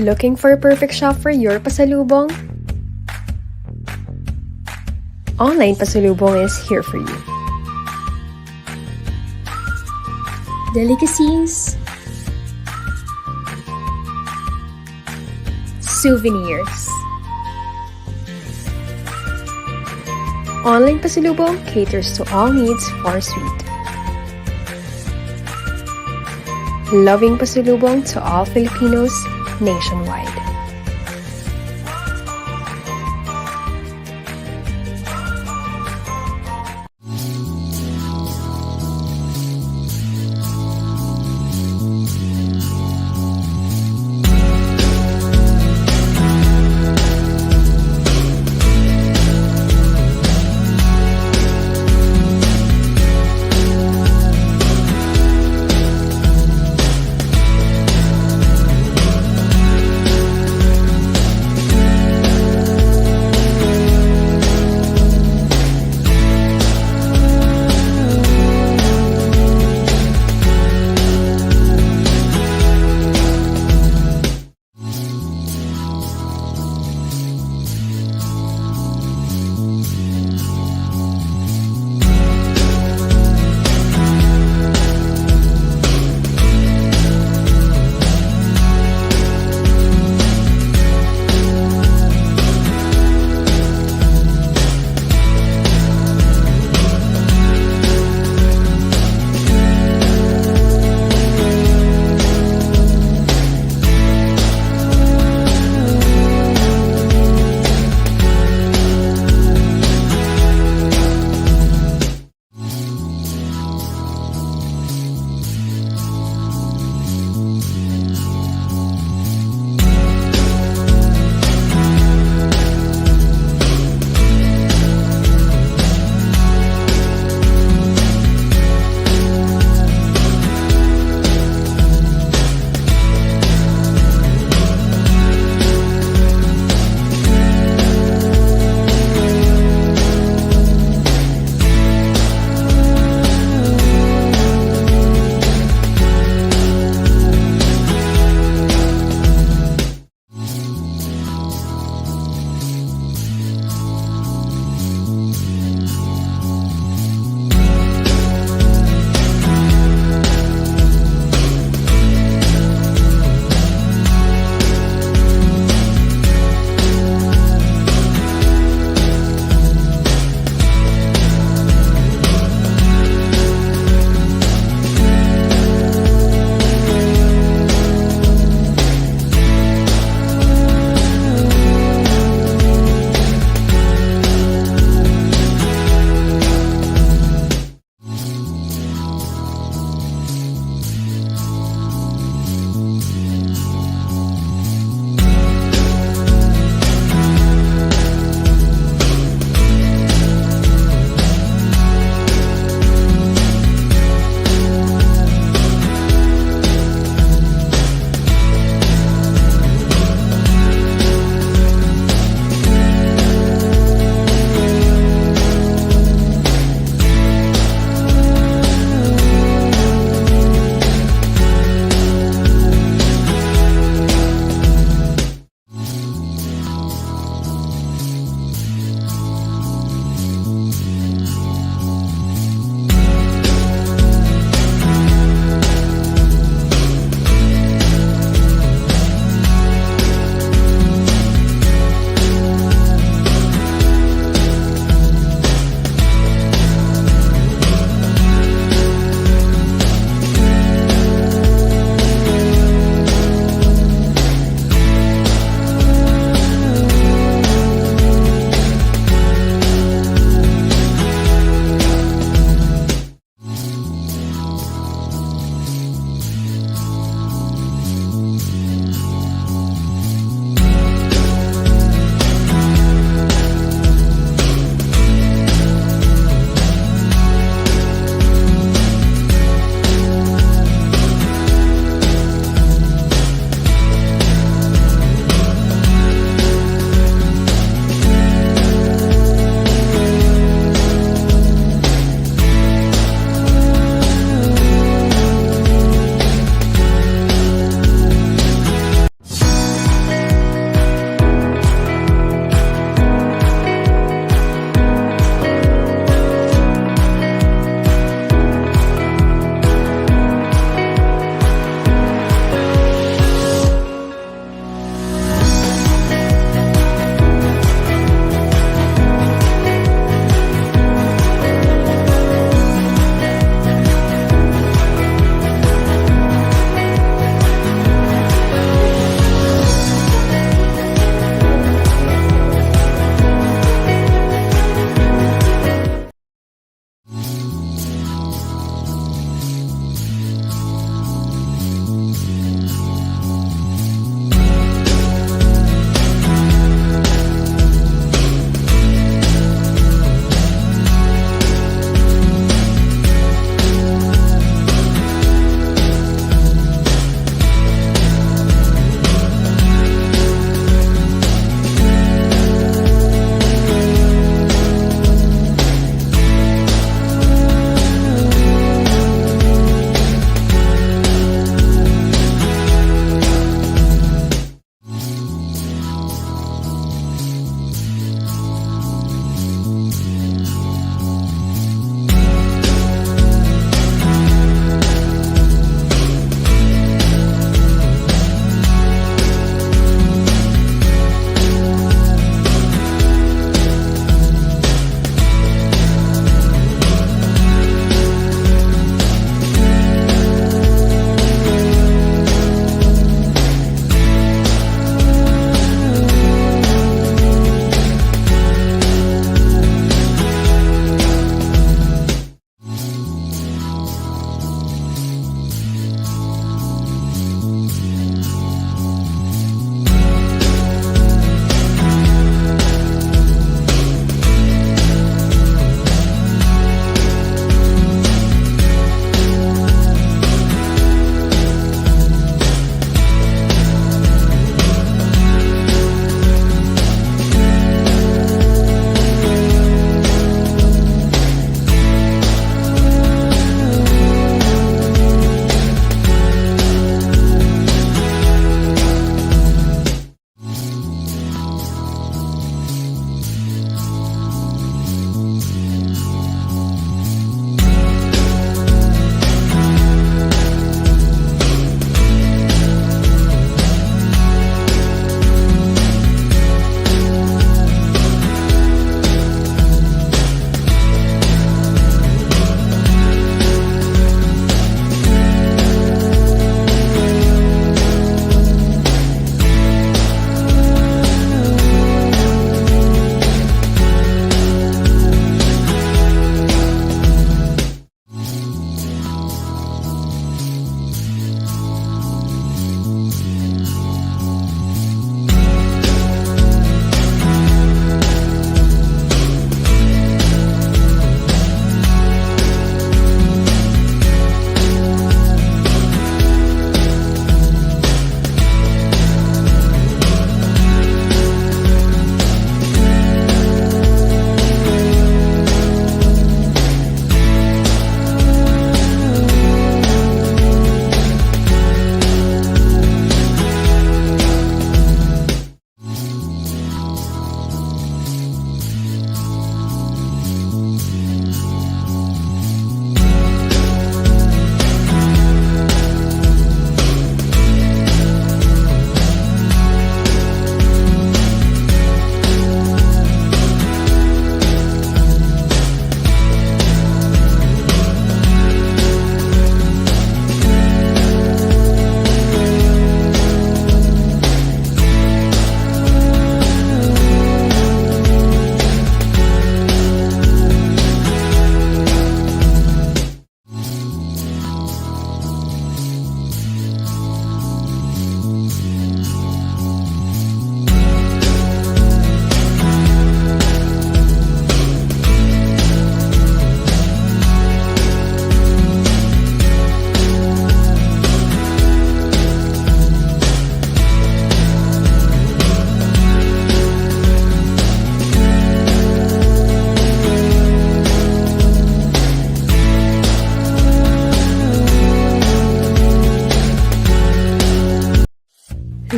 Looking for a perfect shop for your pasalubong? Online pasalubong is here for you. Delicacies, souvenirs. Online pasalubong caters to all needs for sweet. Loving pasalubong to all Filipinos nationwide.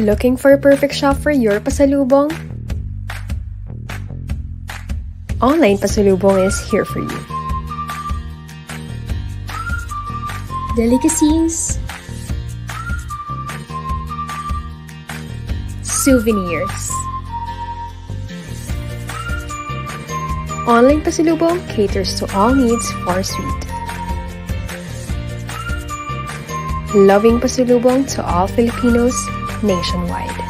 Looking for a perfect shop for your pasalubong? Online Pasalubong is here for you. Delicacies, souvenirs. Online Pasalubong caters to all needs for sweet. Loving pasalubong to all Filipinos nationwide.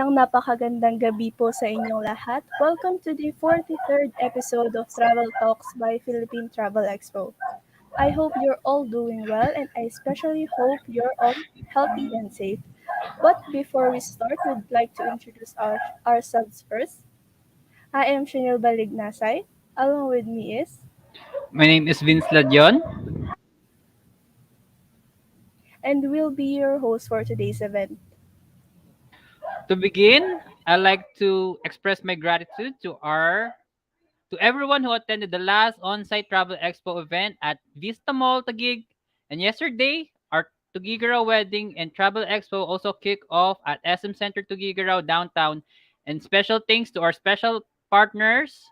Isang napakagandang gabi po sa inyong lahat. Welcome to the 43rd episode of Travel Talks by Philippine Travel Expo. I hope you're all doing well and I especially hope you're all healthy and safe. But before we start, we'd like to introduce ourselves first. I am Chanel Balignasay. Along with me is, My name is Vince Ladion. and we'll be your host for today's event. To begin, I'd like to express my gratitude to everyone who attended the last on-site travel expo event at Vista Mall Taguig. And yesterday, our Tugigaraw wedding and travel expo also kicked off at SM Center Tugigaraw downtown. And special thanks to our special partners,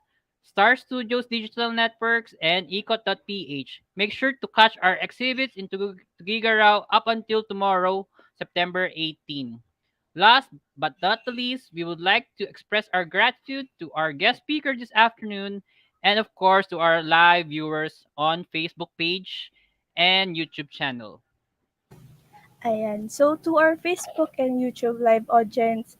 Star Studios Digital Networks and ecot.ph. Make sure to catch our exhibits in Tugigaraw up until tomorrow, September 18. Last but not the least, we would like to express our gratitude to our guest speaker this afternoon and of course to our live viewers on Facebook page and YouTube channel. Ayan. So to our Facebook and YouTube live audience,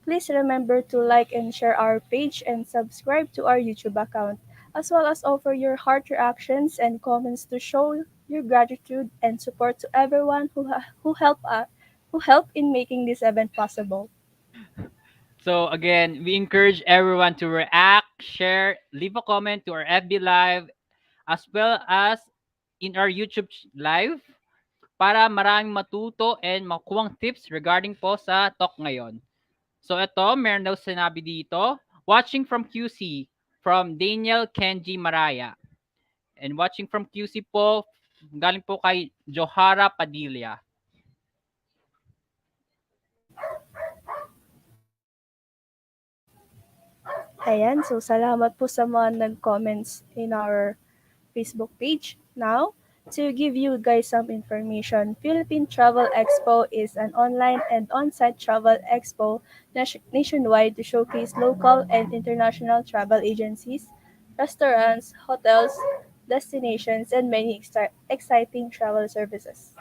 please remember to like and share our page and subscribe to our YouTube account, as well as offer your heart reactions and comments to show your gratitude and support to everyone who helped in making this event possible. So again, we encourage everyone to react, share, leave a comment to our FB live as well as in our YouTube live para maraming matuto and makuwang tips regarding po sa talk ngayon. So ito, meron daw sinabi dito, watching from QC from Daniel Kenji Maraya. And watching from QC po, galing po kay Johara Padilla. Ayan, so salamat po sa mga nag-comments in our Facebook page. Now, to give you guys some information, Philippine Travel Expo is an online and on-site travel expo nationwide to showcase local and international travel agencies, restaurants, hotels, destinations, and many exciting travel services.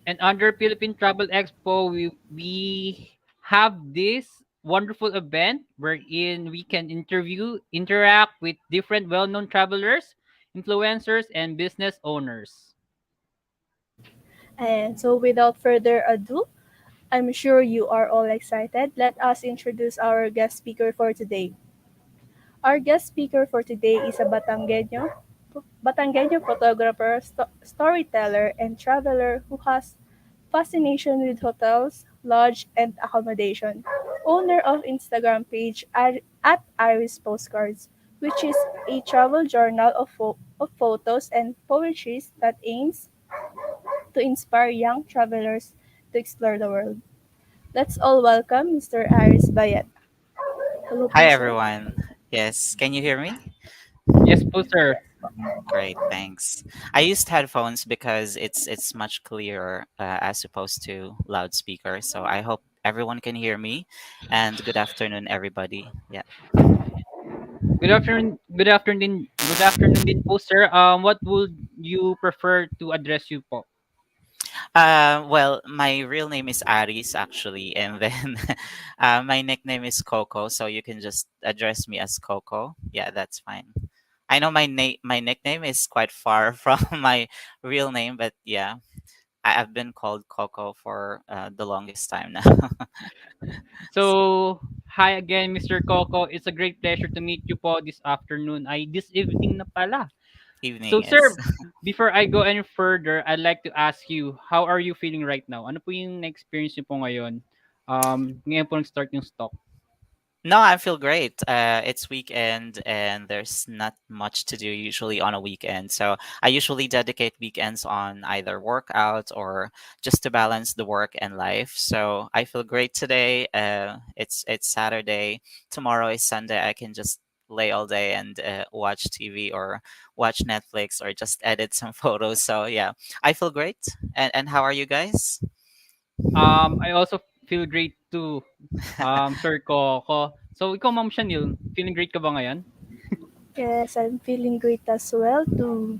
And under Philippine Travel Expo, we have this wonderful event wherein we can interview, interact with different well-known travelers, influencers, and business owners. And so, without further ado, I'm sure you are all excited. Let us introduce our guest speaker for today. Our guest speaker for today is a Batanggenyo photographer, storyteller, and traveler who has fascination with hotels, lodge, and accommodation. Owner of Instagram page at Aries Postcards, which is a travel journal of photos and poetries that aims to inspire young travelers to explore the world. Let's all welcome Mr. Aries Bayeta. Hello Hi po, sir. everyone. Yes, can you hear me? Yes po, sir. Great, thanks. I used headphones because it's much clearer as opposed to loudspeaker. So I hope everyone can hear me. And good afternoon, everybody. Yeah. Good afternoon din po, sir. What would you prefer to address you po? Well, my real name is Aris actually, and then my nickname is Coco. So you can just address me as Coco. Yeah, that's fine. I know my nickname is quite far from my real name, but yeah, I've been called Coco for the longest time now. So, hi again, Mr. Coco. It's a great pleasure to meet you po this afternoon. Ay, this evening na pala. So, Evening is sir, before I go any further, I'd like to ask you, how are you feeling right now? Ano po yung na-experience niyo po ngayon? Ngayon po nag-start yung stock. no, I feel great. It's weekend and there's not much to do usually on a weekend. So I usually dedicate weekends on either workout or just to balance the work and life. So I feel great today. It's Saturday. Tomorrow is Sunday. I can just lay all day and watch TV or watch Netflix or just edit some photos. So yeah, I feel great. And how are you guys? I also feel great too, Sir Coco. So, ikaw, Ma'am Chanil, feeling great ka ba ngayon? Yes, I'm feeling great as well too,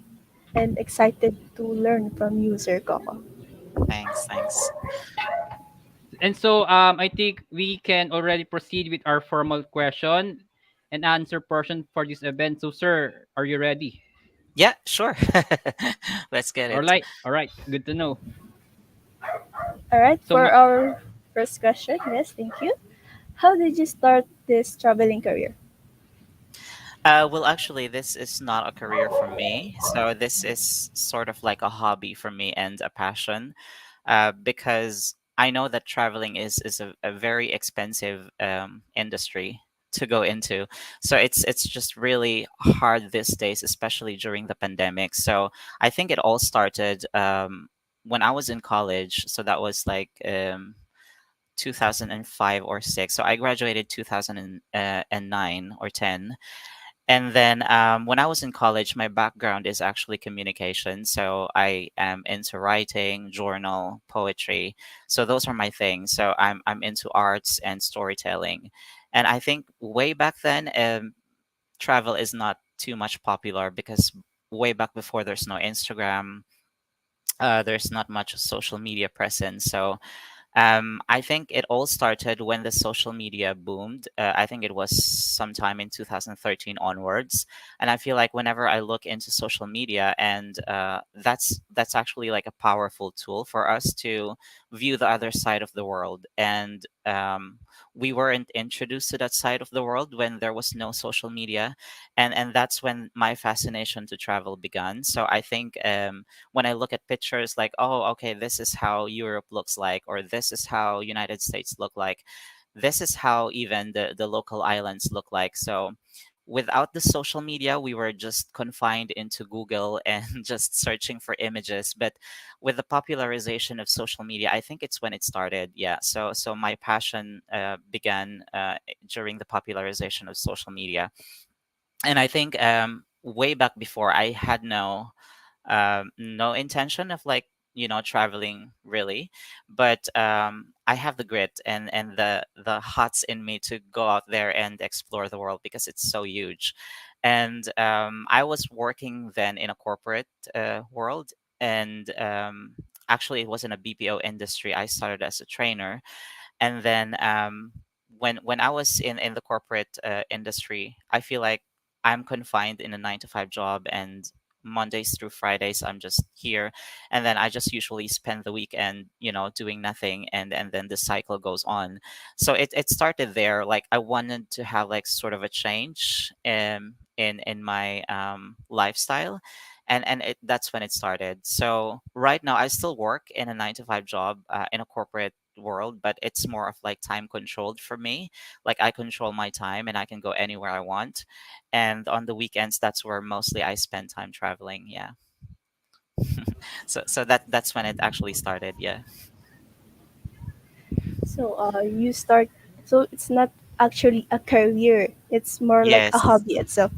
and excited to learn from you, Sir Coco. Thanks. And so I think we can already proceed with our formal question and answer portion for this event. So sir, are you ready? Yeah, sure. Let's get All it. right. All right. Good to know. All right, So for our first question, yes, thank you. How did you start this traveling career? Well, actually, this is not a career for me. So this is sort of like a hobby for me and a passion, because I know that traveling is a very expensive industry to go into. So it's just really hard these days, especially during the pandemic. So I think it all started when I was in college. So that was like 2005 or 6. So I graduated 2009 or 10. And then when I was in college, my background is actually communication. So I am into writing, journal, poetry. So those are my things. So I'm into arts and storytelling. And I think way back then, travel is not too much popular because way back before there's no Instagram, there's not much social media presence. So I think it all started when the social media boomed. I think it was sometime in 2013 onwards, and I feel like whenever I look into social media, and that's actually like a powerful tool for us to view the other side of the world. And we weren't introduced to that side of the world when there was no social media, and that's when my fascination to travel began. So I think when I look at pictures like, oh, okay, this is how Europe looks like, or this is how United States look like, this is how even the local islands look like. So without the social media, we were just confined into Google and just searching for images. But with the popularization of social media, I think it's when it started. Yeah. So my passion began during the popularization of social media. And I think way back before, I had no intention of like traveling really, but I have the grit and the hots in me to go out there and explore the world because it's so huge. And I was working then in a corporate world, and actually it was in a BPO industry. I started as a trainer, and then when I was in the corporate industry, I feel like I'm confined in a 9 to 5 job, and Mondays through Fridays I'm just here, and then I just usually spend the weekend doing nothing, and then the cycle goes on. So it started there. Like I wanted to have like sort of a change in my lifestyle, and that's when it started. So right now I still work in a 9 to 5 job in a corporate world, but it's more of like time controlled for me. Like I control my time and I can go anywhere I want. And on the weekends, that's where mostly I spend time traveling. Yeah. So that's when it actually started. Yeah. So you start. So it's not actually a career. It's more like a Yes. hobby itself.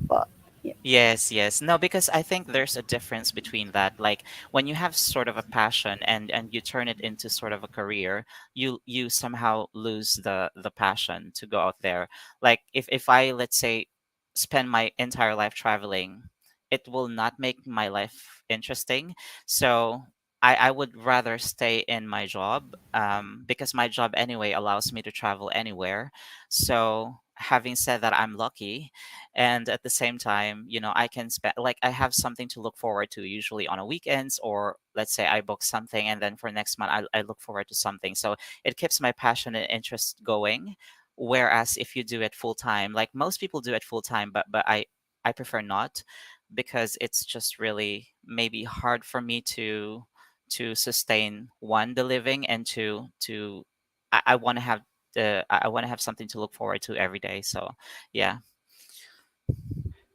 Yeah. Yes, yes. No, because I think there's a difference between that. Like when you have sort of a passion and you turn it into sort of a career, you somehow lose the passion to go out there. Like if I, let's say, spend my entire life traveling, it will not make my life interesting. So I would rather stay in my job, because my job anyway allows me to travel anywhere. So having said that, I'm lucky, and at the same time, I can spend, like, I have something to look forward to usually on a weekends, or let's say I book something and then for next month I look forward to something, so it keeps my passion and interest going. Whereas if you do it full time, like most people do it full time, but I prefer not, because it's just really maybe hard for me to sustain, one, the living, and to I want to have I want to have something to look forward to every day. So yeah.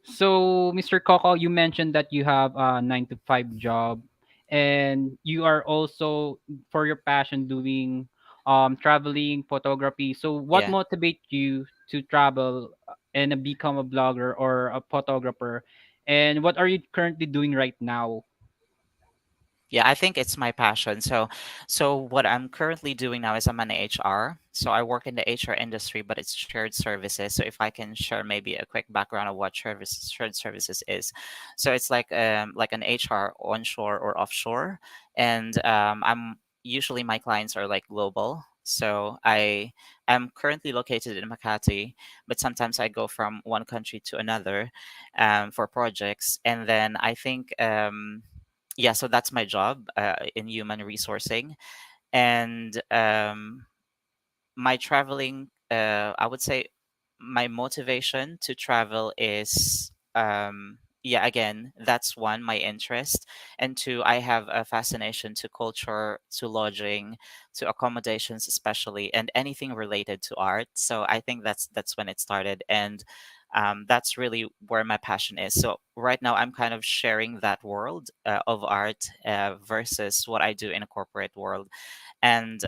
So, Mr. Coco, you mentioned that you have a 9 to 5 job, and you are also for your passion doing traveling, photography. So, what Yeah. motivates you to travel and become a blogger or a photographer? And what are you currently doing right now? Yeah, I think it's my passion. So what I'm currently doing now is I'm an HR. So I work in the HR industry, but it's shared services. So if I can share maybe a quick background of what shared services is. So it's like an HR onshore or offshore. And I'm usually, my clients are like global. So I am currently located in Makati, but sometimes I go from one country to another for projects. And then I think, yeah, so that's my job in human resourcing. And my traveling, I would say my motivation to travel is, yeah, again, that's one, my interest. And two, I have a fascination to culture, to lodging, to accommodations, especially, and anything related to art. So I think that's when it started. And that's really where my passion is. So right now, I'm kind of sharing that world of art versus what I do in a corporate world. And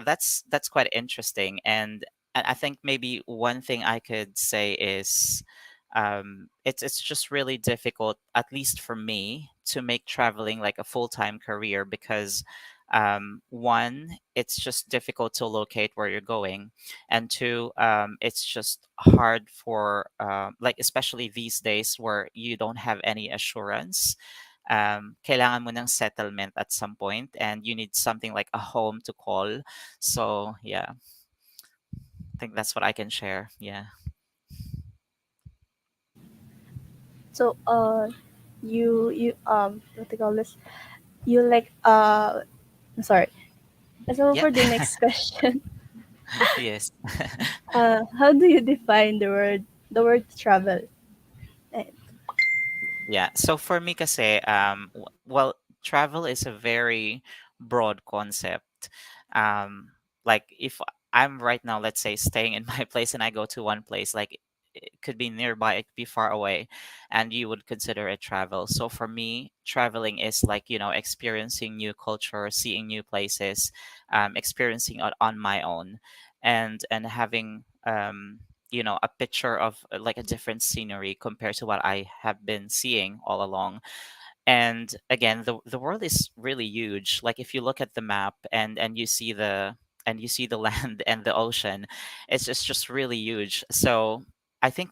that's quite interesting. And I think maybe one thing I could say is, it's just really difficult, at least for me, to make traveling like a full-time career, because one, it's just difficult to locate where you're going, and two, it's just hard for like, especially these days where you don't have any assurance. Kailangan mo ng settlement at some point, and you need something like a home to call. So yeah, I think that's what I can share. Yeah. So, what do you call this? You like I'm sorry. So Yeah. for the next question, Yes. how do you define the word travel? Eh, Yeah. So for me kasi, well, travel is a very broad concept. Um, like if I'm right now, let's say, staying in my place and I go to one place, like it could be nearby, it could be far away, and you would consider it travel. So for me, traveling is like, experiencing new culture, seeing new places, experiencing it on my own, and having a picture of like a different scenery compared to what I have been seeing all along. And again, the world is really huge. Like if you look at the map and you see the land and the ocean, it's just really huge. So I think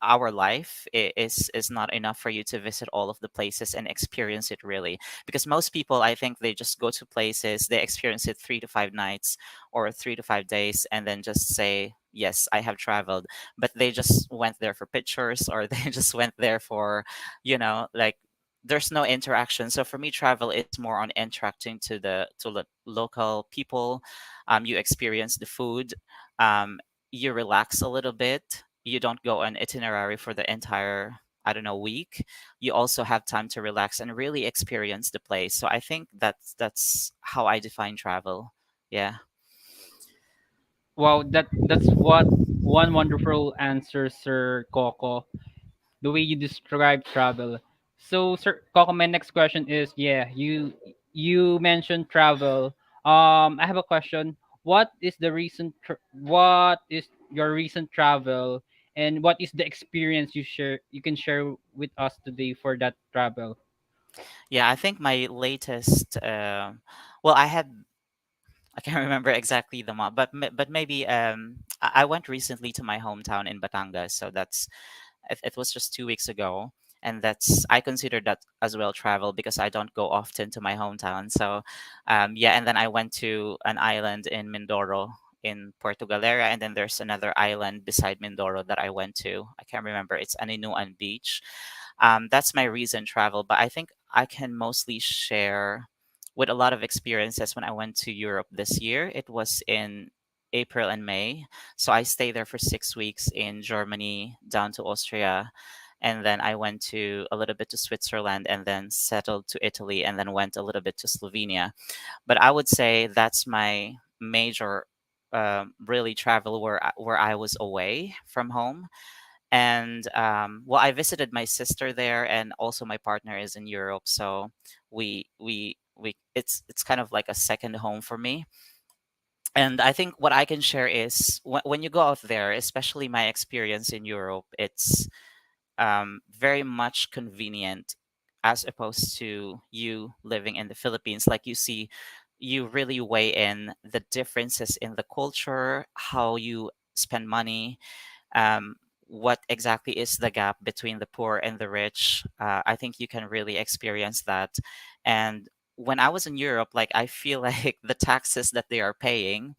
our life is not enough for you to visit all of the places and experience it really, because most people, I think, they just go to places, they experience it 3 to 5 nights or 3 to 5 days, and then just say, yes, I have traveled. But they just went there for pictures, or they just went there for, like, there's no interaction. So for me, travel is more on interacting to the local people. You experience the food. You relax a little bit. You don't go on itinerary for the entire, I don't know, week. You also have time to relax and really experience the place. So I think that's how I define travel. Yeah. Wow, that's what one wonderful answer, Sir Coco. The way you describe travel. So, Sir Coco, my next question is, yeah, you mentioned travel. I have a question. What is your recent travel, and what is the experience you can share with us today for that travel? Yeah, I think my latest, well, I can't remember exactly the month, but maybe I went recently to my hometown in Batangas, so it was just 2 weeks ago, and that's, I consider that as well travel, because I don't go often to my hometown. So yeah, and then I went to an island in Mindoro in Puerto Galera, and then there's another island beside Mindoro that I went to. I can't remember. It's Aninuan Beach. That's my recent travel, but I think I can mostly share with a lot of experiences when I went to Europe this year. It was in April and May. So I stayed there for 6 weeks in Germany, down to Austria. And then I went to a little bit to Switzerland, and then settled to Italy, and then went a little bit to Slovenia. But I would say that's my major, really, travel where I was away from home. And well, I visited my sister there, and also my partner is in Europe, so we it's kind of like a second home for me. And I think what I can share is, when you go out there, especially my experience in Europe, it's very much convenient, as opposed to you living in the Philippines. Like, you really weigh in the differences in the culture, how you spend money, um, what exactly is the gap between the poor and the rich. I think you can really experience that. And when I was in Europe, like I feel like the taxes that they are paying,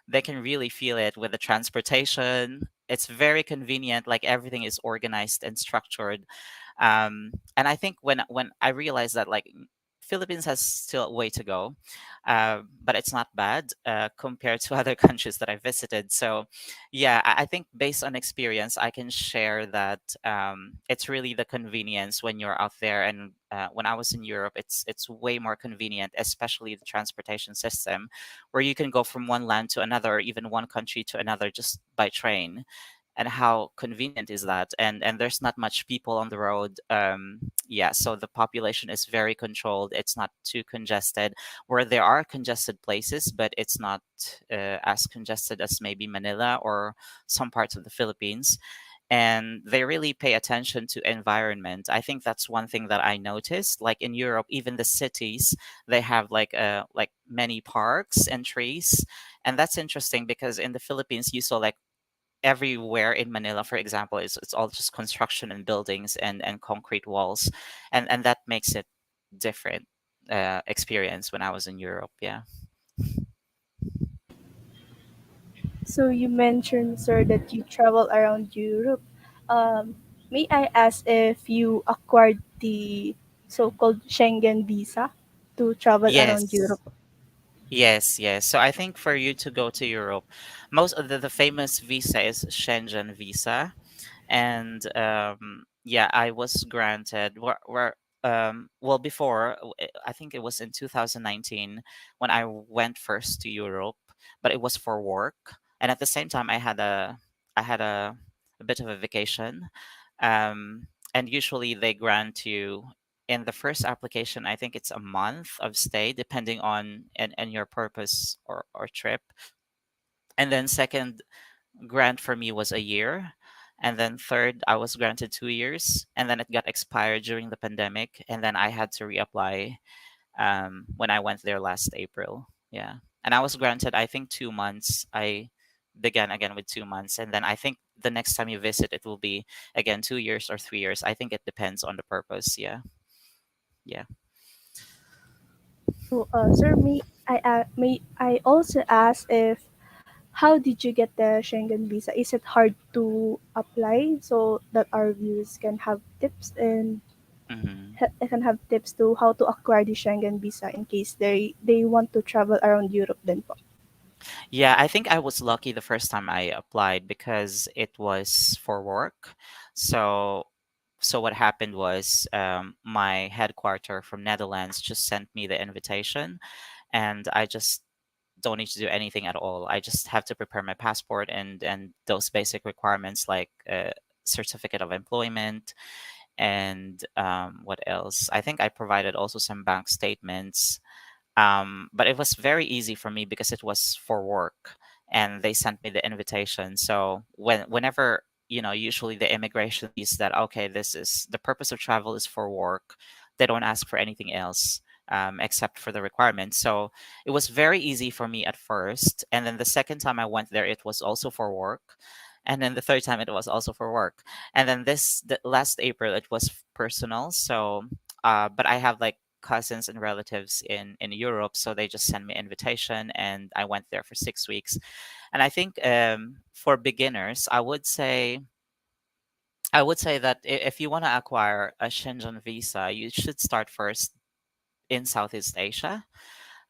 they can really feel it with the transportation. It's very convenient, like everything is organized and structured. And I think when I realized that, like, Philippines has still a way to go, but it's not bad compared to other countries that I visited. So yeah, I think based on experience I can share that it's really the convenience when you're out there. And when I was in Europe, it's way more convenient, especially the transportation system, where you can go from one land to another, or even one country to another, just by train. And how convenient is that? And there's not much people on the road. Yeah, so the population is very controlled, it's not too congested. Where there are congested places, but it's not as congested as maybe Manila or some parts of the Philippines. And they really pay attention to environment. I think that's one thing that I noticed. Like in Europe, even the cities, they have like many parks and trees. And that's interesting because in the Philippines you saw like everywhere in Manila, for example, it's all just construction and buildings and concrete walls, and that makes it different experience when I was in Europe. Yeah. So you mentioned, sir, that you travel around Europe. Um, may I ask if you acquired the so-called Schengen visa to travel around Yes. Europe? Yes. So I think for you to go to Europe, most of the famous visa is Schengen visa. And yeah, I was granted where well, before I think it was in 2019 when I went first to Europe, but it was for work. And at the same time I had a bit of a vacation. And usually they grant you, in the first application, I think it's a month of stay depending on and your purpose or trip. And then second grant for me was a year. And then third, I was granted 2 years. And then it got expired during the pandemic. And then I had to reapply when I went there last April. Yeah. And I was granted, I think, 2 months. I began again with 2 months. And then I think the next time you visit, it will be again 2 years or 3 years. I think it depends on the purpose. Yeah. Yeah. So, sir, may I also ask if how did you get the Schengen visa? Is it hard to apply so that our viewers can have tips and Hmm. can have tips to how to acquire the Schengen visa in case they want to travel around Europe then po? Yeah, I think I was lucky the first time I applied because it was for work. So so what happened was my headquarter from Netherlands just sent me the invitation, and I just don't need to do anything at all. I just have to prepare my passport and those basic requirements like certificate of employment and what else? I think I provided also some bank statements, but it was very easy for me because it was for work and they sent me the invitation. So whenever, usually the immigration sees that, okay, this is the purpose of travel is for work, they don't ask for anything else except for the requirements. So it was very easy for me at first. And then the second time I went there, it was also for work. And then the third time it was also for work. And then the last April, it was personal. So, but I have like cousins and relatives in Europe, so they just sent me invitation, and I went there for 6 weeks. And I think for beginners, I would say that if you want to acquire a Shenzhen visa, you should start first in Southeast Asia.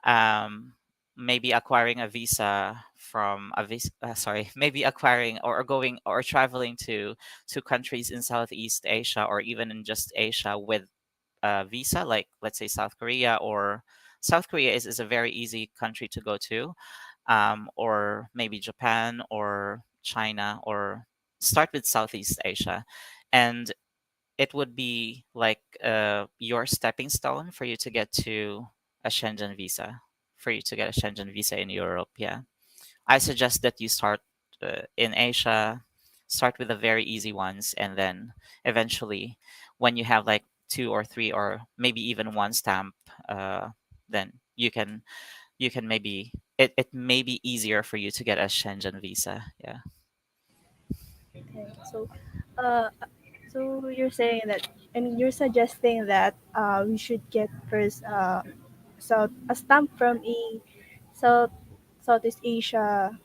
Um, maybe acquiring a visa from a visa, sorry, maybe acquiring or going or traveling to countries in Southeast Asia or even in just Asia with visa, like let's say South Korea. Or South Korea is a very easy country to go to, or maybe Japan or China, or start with Southeast Asia. And it would be like your stepping stone for you to get to a Schengen visa, for you to get a Schengen visa in Europe. Yeah. I suggest that you start in Asia, start with the very easy ones, and then eventually, when you have like two or three or maybe even one stamp, then you can maybe it may be easier for you to get a Schengen visa. Yeah. Okay. Uh, so you're saying that, and you're suggesting that we should get first a stamp from a South Southeast Asia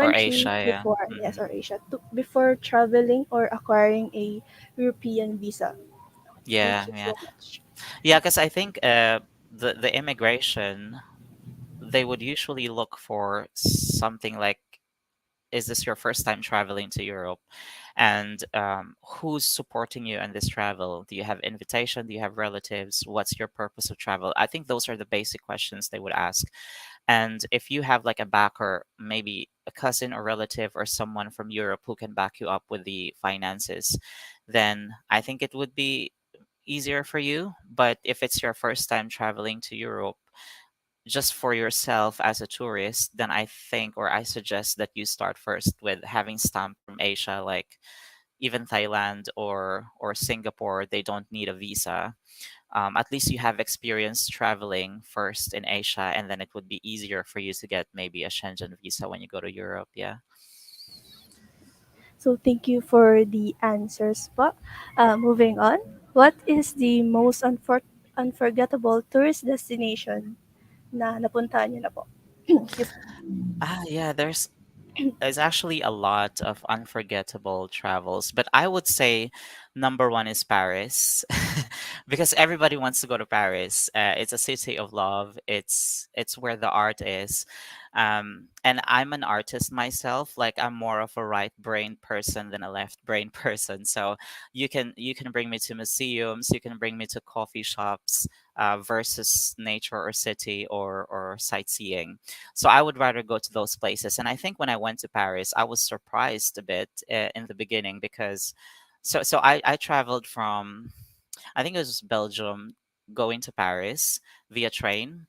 Or country Asia, yeah. before, yes, Hmm. or Asia, before traveling or acquiring a European visa. Yeah, Thank you yeah. so much. Yeah, because I think the immigration, they would usually look for something like, is this your first time traveling to Europe? And who's supporting you on this travel? Do you have invitation? Do you have relatives? What's your purpose of travel? I think those are the basic questions they would ask. And if you have like a backer, maybe a cousin or relative or someone from Europe who can back you up with the finances, then I think it would be easier for you. But if it's your first time traveling to Europe, just for yourself as a tourist, then I think, or I suggest that you start first with having stamp from Asia, like even Thailand or Singapore. They don't need a visa. At least you have experience traveling first in Asia, and then it would be easier for you to get maybe a Schengen visa when you go to Europe. Yeah. So thank you for the answers po. Moving on, what is the most unforgettable tourist destination na napuntahan niyo na po? Excuse me. Yeah, there's actually a lot of unforgettable travels, but I would say number one is Paris, because everybody wants to go to Paris. It's a city of love. It's where the art is, and I'm an artist myself. Like, I'm more of a right brain person than a left brain person. So you can bring me to museums, you can bring me to coffee shops, versus nature or city or sightseeing. So I would rather go to those places. And I think when I went to Paris, I was surprised a bit in the beginning, because I traveled from, I think it was Belgium, going to Paris via train.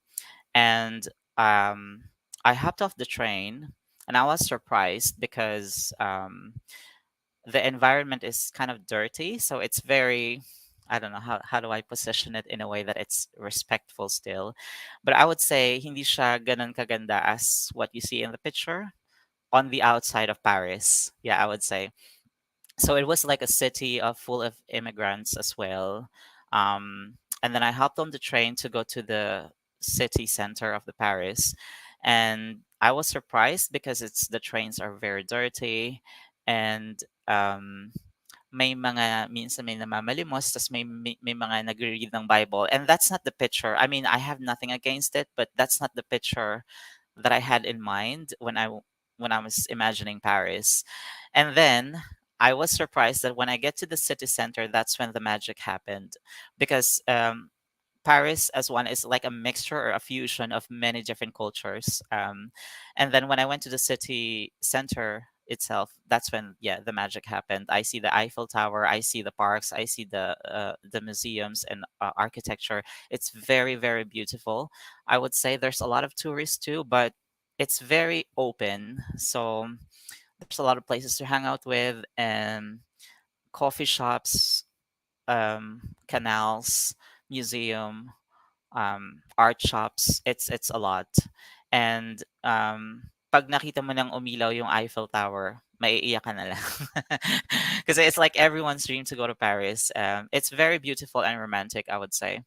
And um, I hopped off the train, and I was surprised because the environment is kind of dirty. So it's very, I don't know how do I position it in a way that it's respectful still. But I would say hindi siya ganun kaganda as what you see in the picture on the outside of Paris. Yeah, I would say. So it was like a city full of immigrants as well. And then I hopped on the train to go to the city center of the Paris, and I was surprised because it's the trains are very dirty, and um, may mga minsan may namamalimos, tas may mga nagre-read ng Bible, and that's not the picture. I mean, I have nothing against it, but that's not the picture that I had in mind when I was imagining Paris. And then I was surprised that when I get to the city center, that's when the magic happened, because Paris as one is like a mixture or a fusion of many different cultures. And then when I went to the city center itself, that's when, yeah, the magic happened. I see the Eiffel Tower, I see the parks, I see the museums and architecture. It's very very beautiful. I would say there's a lot of tourists too, but it's very open. So there's a lot of places to hang out with, and coffee shops, canals, museum, art shops. It's a lot. And pag nakita mo ng umilaw yung Eiffel Tower, maiiyak ka na lang. Because it's like everyone's dream to go to Paris. It's very beautiful and romantic, I would say.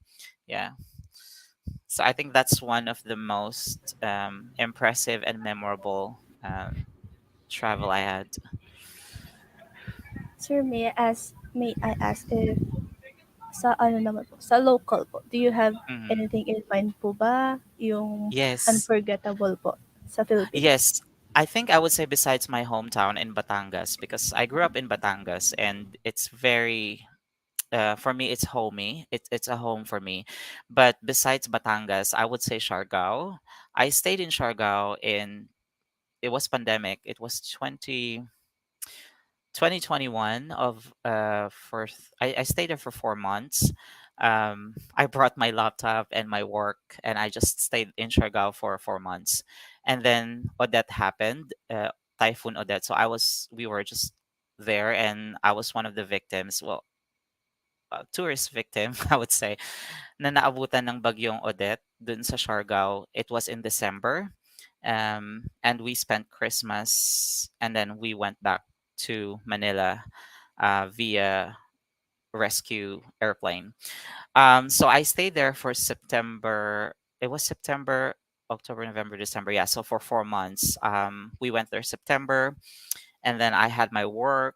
Yeah. So I think that's one of the most impressive and memorable travel I had. Sir, may I ask if sa ano naman po, sa local po, do you have Mhm. anything in mind po ba yung Yes. unforgettable po sa Philippines? Yes, I think I would say besides my hometown in Batangas, because I grew up in Batangas, and it's very for me it's homey. It's a home for me. But besides Batangas, I would say Siargao. I stayed in Siargao in, it was pandemic. It was 2021 of I stayed there for 4 months. I brought my laptop and my work, and I just stayed in Siargao for 4 months. And then Odette happened, Typhoon Odette. So we were just there, and I was one of the victims. Well, tourist victim, I would say, na naabutan ng bagyong Odette dun sa Siargao. It was in December. And we spent Christmas, and then we went back to Manila via rescue airplane. So I stayed there for September. it was September, October, November, December. Yeah, so for 4 months. We went there September, and then I had my work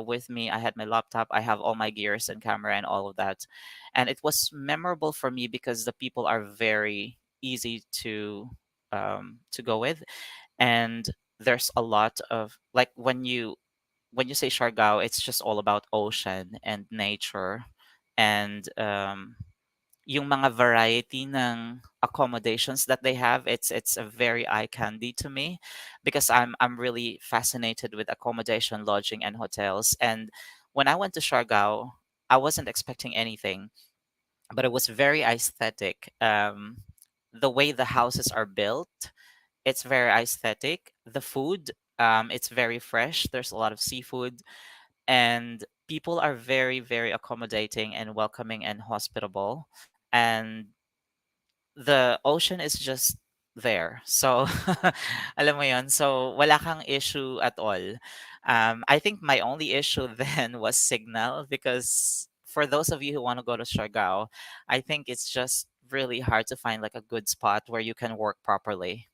with me. I had my laptop. I have all my gears and camera and all of that, and it was memorable for me because the people are very easy to go with, and there's a lot of like when you say Siargao, it's just all about ocean and nature, and yung mga variety ng accommodations that they have, it's a very eye candy to me because I'm really fascinated with accommodation, lodging, and hotels. And when I went to Siargao, I wasn't expecting anything, but it was very aesthetic. The way the houses are built, it's very aesthetic. The food, it's very fresh. There's a lot of seafood, and people are very, very accommodating and welcoming and hospitable. And the ocean is just there. So, alam mo yon. So, wala kang issue at all. I think my only issue then was signal because for those of you who want to go to Siargao, I think it's just really hard to find like a good spot where you can work properly.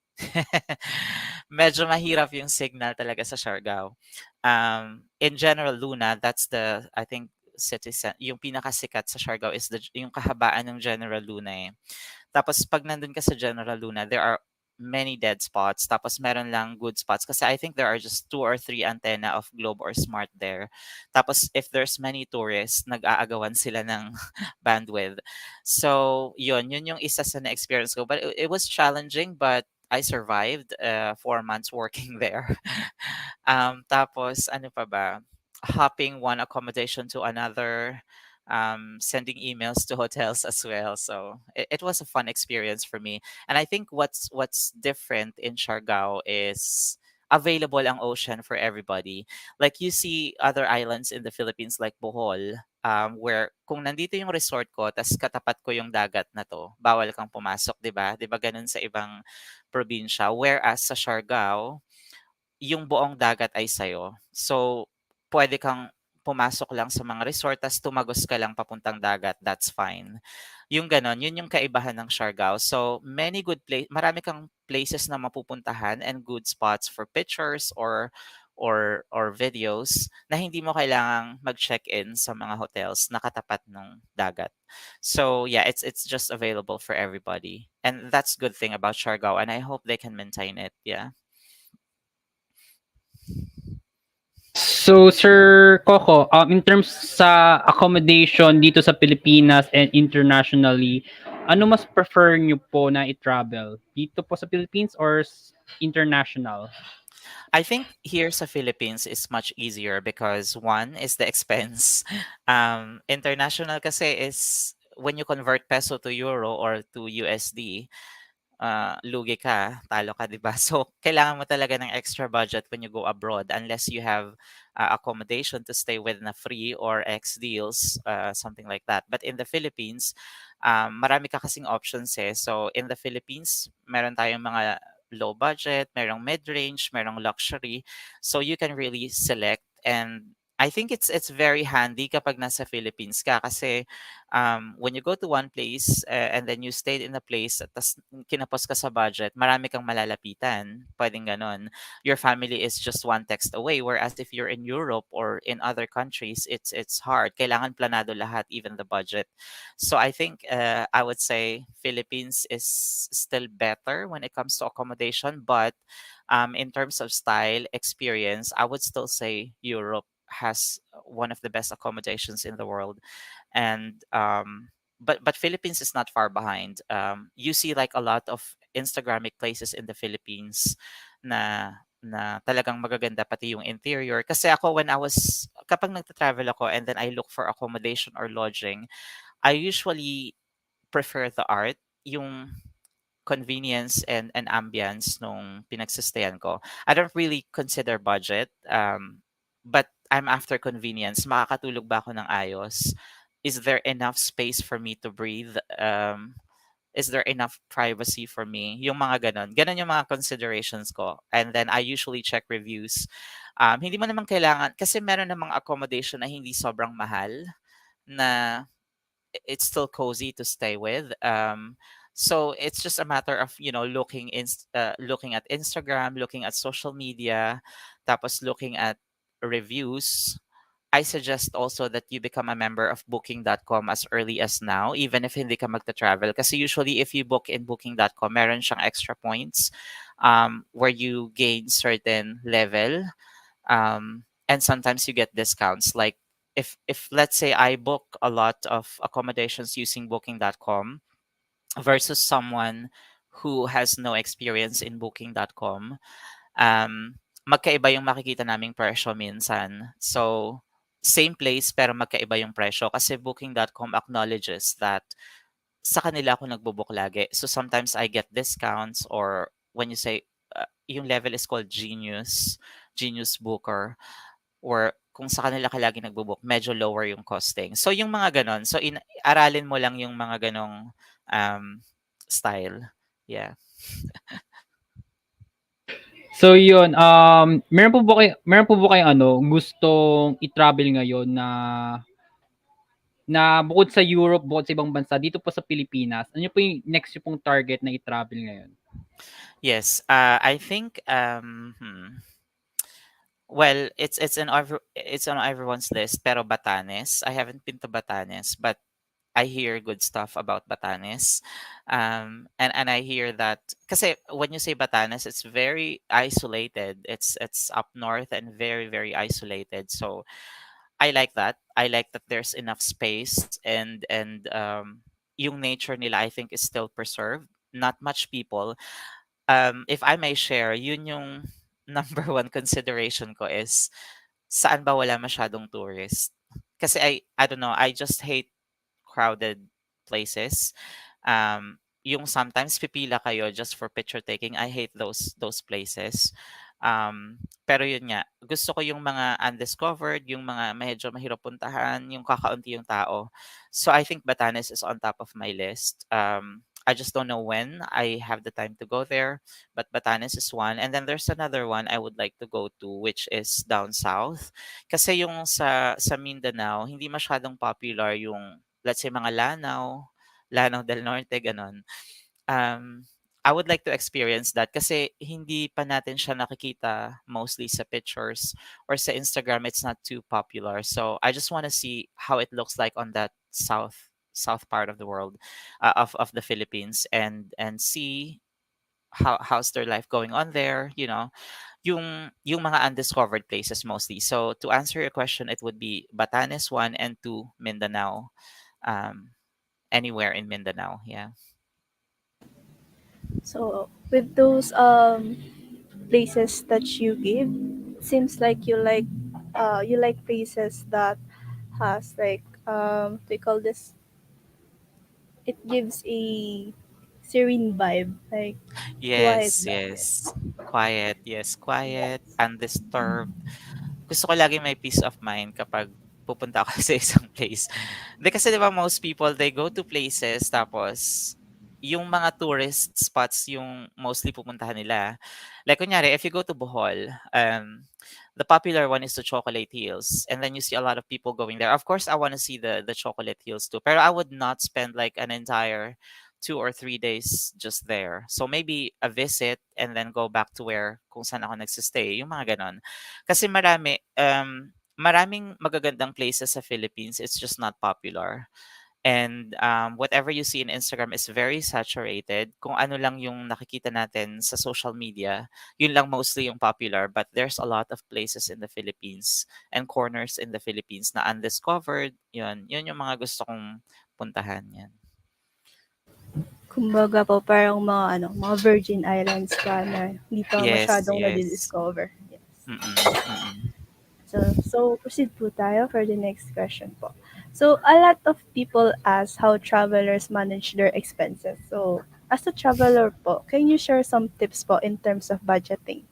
Medyo mahirap yung signal talaga sa Siargao. In General Luna, that's the, I think, yung pinakasikat sa Siargao is yung kahabaan ng General Luna eh. Tapos pag nandun ka sa General Luna, there are many dead spots. Tapos meron lang good spots. Kasi I think there are just 2 or 3 antenna of Globe or Smart there. Tapos if there's many tourists, nag-aagawan sila ng bandwidth. So, yun yung isa sa na-experience ko. But it was challenging, but I survived 4 months working there. Tapos, ano pa ba? Hopping one accommodation to another, sending emails to hotels as well. So it was a fun experience for me. And I think what's different in Siargao is available ang ocean for everybody. Like you see other islands in the Philippines like Bohol, where kung nandito yung resort ko, tas katapat ko yung dagat na to, bawal kang pumasok, di ba? Di ba ganun sa ibang probinsya? Whereas sa Siargao, yung buong dagat ay sa'yo. So, pwede kang pumasok lang sa mga resort tas tumagos ka lang papuntang dagat, that's fine. Yung gano'n, yun yung kaibahan ng Siargao. So, marami kang places na mapupuntahan and good spots for pictures or videos na hindi mo kailangang mag-check-in sa mga hotels na katapat ng dagat. So, yeah, it's just available for everybody. And that's good thing about Siargao, and I hope they can maintain it. Yeah. So, Sir Coco, in terms sa accommodation dito sa Pilipinas and internationally, ano mas prefer nyo po na i-travel? Dito po sa Philippines or international? I think here sa Philippines is much easier because one is the expense. International kasi is when you convert peso to euro or to USD, lugi ka, talo ka, 'di ba? So, kailangan mo talaga ng extra budget when you go abroad unless you have accommodation to stay with na free or X deals, something like that. But in the Philippines, marami ka kasing options eh. So, in the Philippines, meron tayong mga low budget, merong mid-range, merong luxury. So, you can really select, and I think it's very handy kapag nasa Philippines ka kasi when you go to one place and then you stayed in a place at tas kinapos ka sa budget, marami kang malalapitan. Pwedeng ganon. Your family is just one text away. Whereas if you're in Europe or in other countries, it's hard. Kailangan planado lahat, even the budget. So I think I would say Philippines is still better when it comes to accommodation, but in terms of style, experience, I would still say Europe has one of the best accommodations in the world. And but Philippines is not far behind. You see like a lot of Instagramic places in the Philippines na talagang magaganda pati yung interior. Kasi ako kapag nagta-travel ako and then I look for accommodation or lodging, I usually prefer the art, yung convenience and ambience nung pinagsistayan ko. I don't really consider budget, but I'm after convenience. Makakatulog ba ako ng ayos? Is there enough space for me to breathe? Is there enough privacy for me? Yung mga ganon. Ganon yung mga considerations ko. And then I usually check reviews. Hindi mo naman kailangan, kasi meron namang accommodation na hindi sobrang mahal na it's still cozy to stay with. So it's just a matter of, looking at Instagram, looking at social media, tapos looking at reviews. I suggest also that you become a member of booking.com as early as now, even if hindi ka magta-travel. Kasi usually if you book in booking.com, meron siyang extra points where you gain certain level, and sometimes you get discounts. Like if let's say I book a lot of accommodations using booking.com versus someone who has no experience in booking.com, magkaiba yung makikita naming presyo minsan. So, same place pero magkaiba yung presyo kasi booking.com acknowledges that sa kanila ako nagbo-book lagi. So, sometimes I get discounts, or when you say, yung level is called Genius Booker, or kung sa kanila ka lagi nagbo-book, medyo lower yung costing. So, yung mga ganon. So, aralin mo lang yung mga ganong style. Yeah. So yun, meron po ba kayong ano, gustong i-travel ngayon na bukod sa Europe, bukod sa ibang bansa, dito po sa Pilipinas, ano po yung next yung pong target na i-travel ngayon? Yes. I think well, it's on everyone's list, pero Batanes. I haven't been to Batanes, but I hear good stuff about Batanes. And I hear that kasi when you say Batanes, it's very isolated. It's up north and very very isolated. So I like that. I like that there's enough space, and yung nature nila I think is still preserved. Not much people. If I may share, yun yung number one consideration ko is saan ba wala masyadong tourist. Kasi I don't know, I just hate crowded places. Yung sometimes pipila kayo just for picture taking. I hate those places. Pero yun nga, gusto ko yung mga undiscovered, yung mga medyo mahirap puntahan, yung kakaunti yung tao. So I think Batanes is on top of my list. I just don't know when I have the time to go there, but Batanes is one. And then there's another one I would like to go to, which is down south. Kasi yung sa Mindanao, hindi masyadong popular yung, let's say, mga Lanao del Norte, ganon. I would like to experience that kasi hindi pa natin siya nakikita mostly sa pictures or sa Instagram. It's not too popular. So I just want to see how it looks like on that south part of the world, of the Philippines, and see how's their life going on there, yung mga undiscovered places mostly. So to answer your question, it would be Batanes one, and two, Mindanao. Um, Anywhere in Mindanao. Yeah. So with those places that you give, it seems like you like places that has like they call this, it gives a serene vibe, like quiet Yes, vibe. Yes. yes. Quiet, yes, quiet, undisturbed. Gusto ko lagi may peace of mind kapag pupunta ako sa isang place. Hindi kasi 'di ba most people they go to places tapos yung mga tourist spots yung mostly pupuntahan nila. Like kunyari, if you go to Bohol, the popular one is the Chocolate Hills, and then you see a lot of people going there. Of course, I want to see the Chocolate Hills too, pero I would not spend like an entire 2 or 3 days just there. So maybe a visit and then go back to where kung saan ako nagsistay, yung mga ganon. Kasi maraming magagandang places sa Philippines. It's just not popular. And whatever you see in Instagram is very saturated. Kung ano lang yung nakikita natin sa social media, yun lang mostly yung popular. But there's a lot of places in the Philippines and corners in the Philippines na undiscovered. Yun yung mga gusto kong puntahan yan. Kumbaga po parang mga Virgin Islands pa na hindi pa Yes, masyadong yes. nadi-discover. Yes. Mm-mm, mm-mm. So proceed po tayo for the next question po. So a lot of people ask how travelers manage their expenses. So as a traveler po, can you share some tips po in terms of budgeting?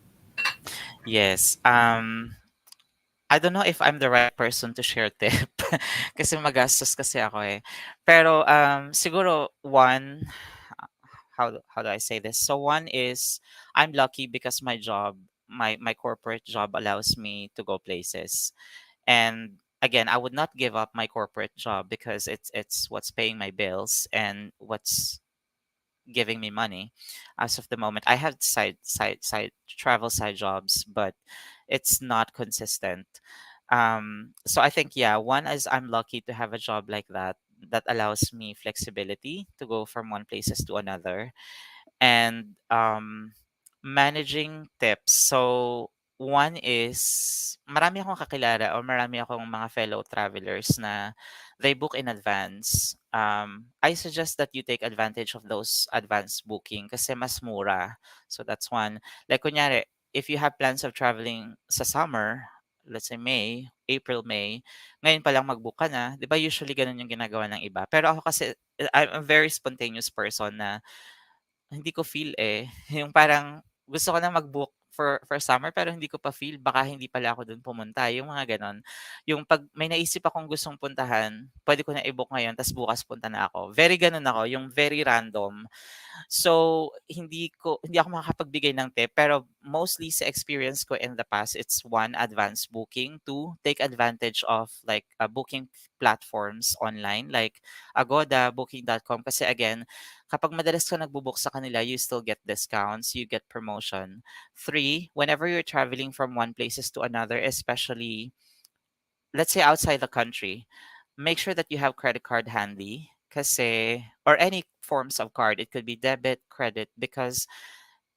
Yes. I don't know if I'm the right person to share tip kasi magastos kasi ako eh. Pero siguro one, how do I say this? So one is I'm lucky because my corporate job allows me to go places. And again, I would not give up my corporate job because it's what's paying my bills and what's giving me money as of the moment. I have side travel side jobs, but it's not consistent. So I think, yeah, one is I'm lucky to have a job like that that allows me flexibility to go from one places to another. And managing tips. So one is marami akong kakilala or marami akong mga fellow travelers na they book in advance. I suggest that you take advantage of those advance booking kasi mas mura. So that's one. Like kunyari, if you have plans of traveling sa summer, let's say May, April, May, ngayon pa lang mag-book ka na, 'di ba usually ganun yung ginagawa ng iba. Pero ako kasi I'm a very spontaneous person na hindi ko feel, eh. Yung parang gusto ko na mag-book for summer pero hindi ko pa feel baka hindi pala ako dun pumunta, yung mga gano'n. Yung 'pag may naisip akong gustong puntahan, puwede ko na i-book ngayon ta's bukas punta na ako. Very gano'n ako, yung very random. So, hindi ako makakapagbigay ng tip pero mostly sa experience ko in the past, it's one, advance booking, two, take advantage of like booking platforms online like Agoda, Booking.com kasi again, kapag madalas ka nagbo-book sa kanila, you still get discounts, you get promotion. Three, whenever you're traveling from one places to another, especially let's say outside the country, make sure that you have credit card handy kasi or any forms of card. It could be debit, credit because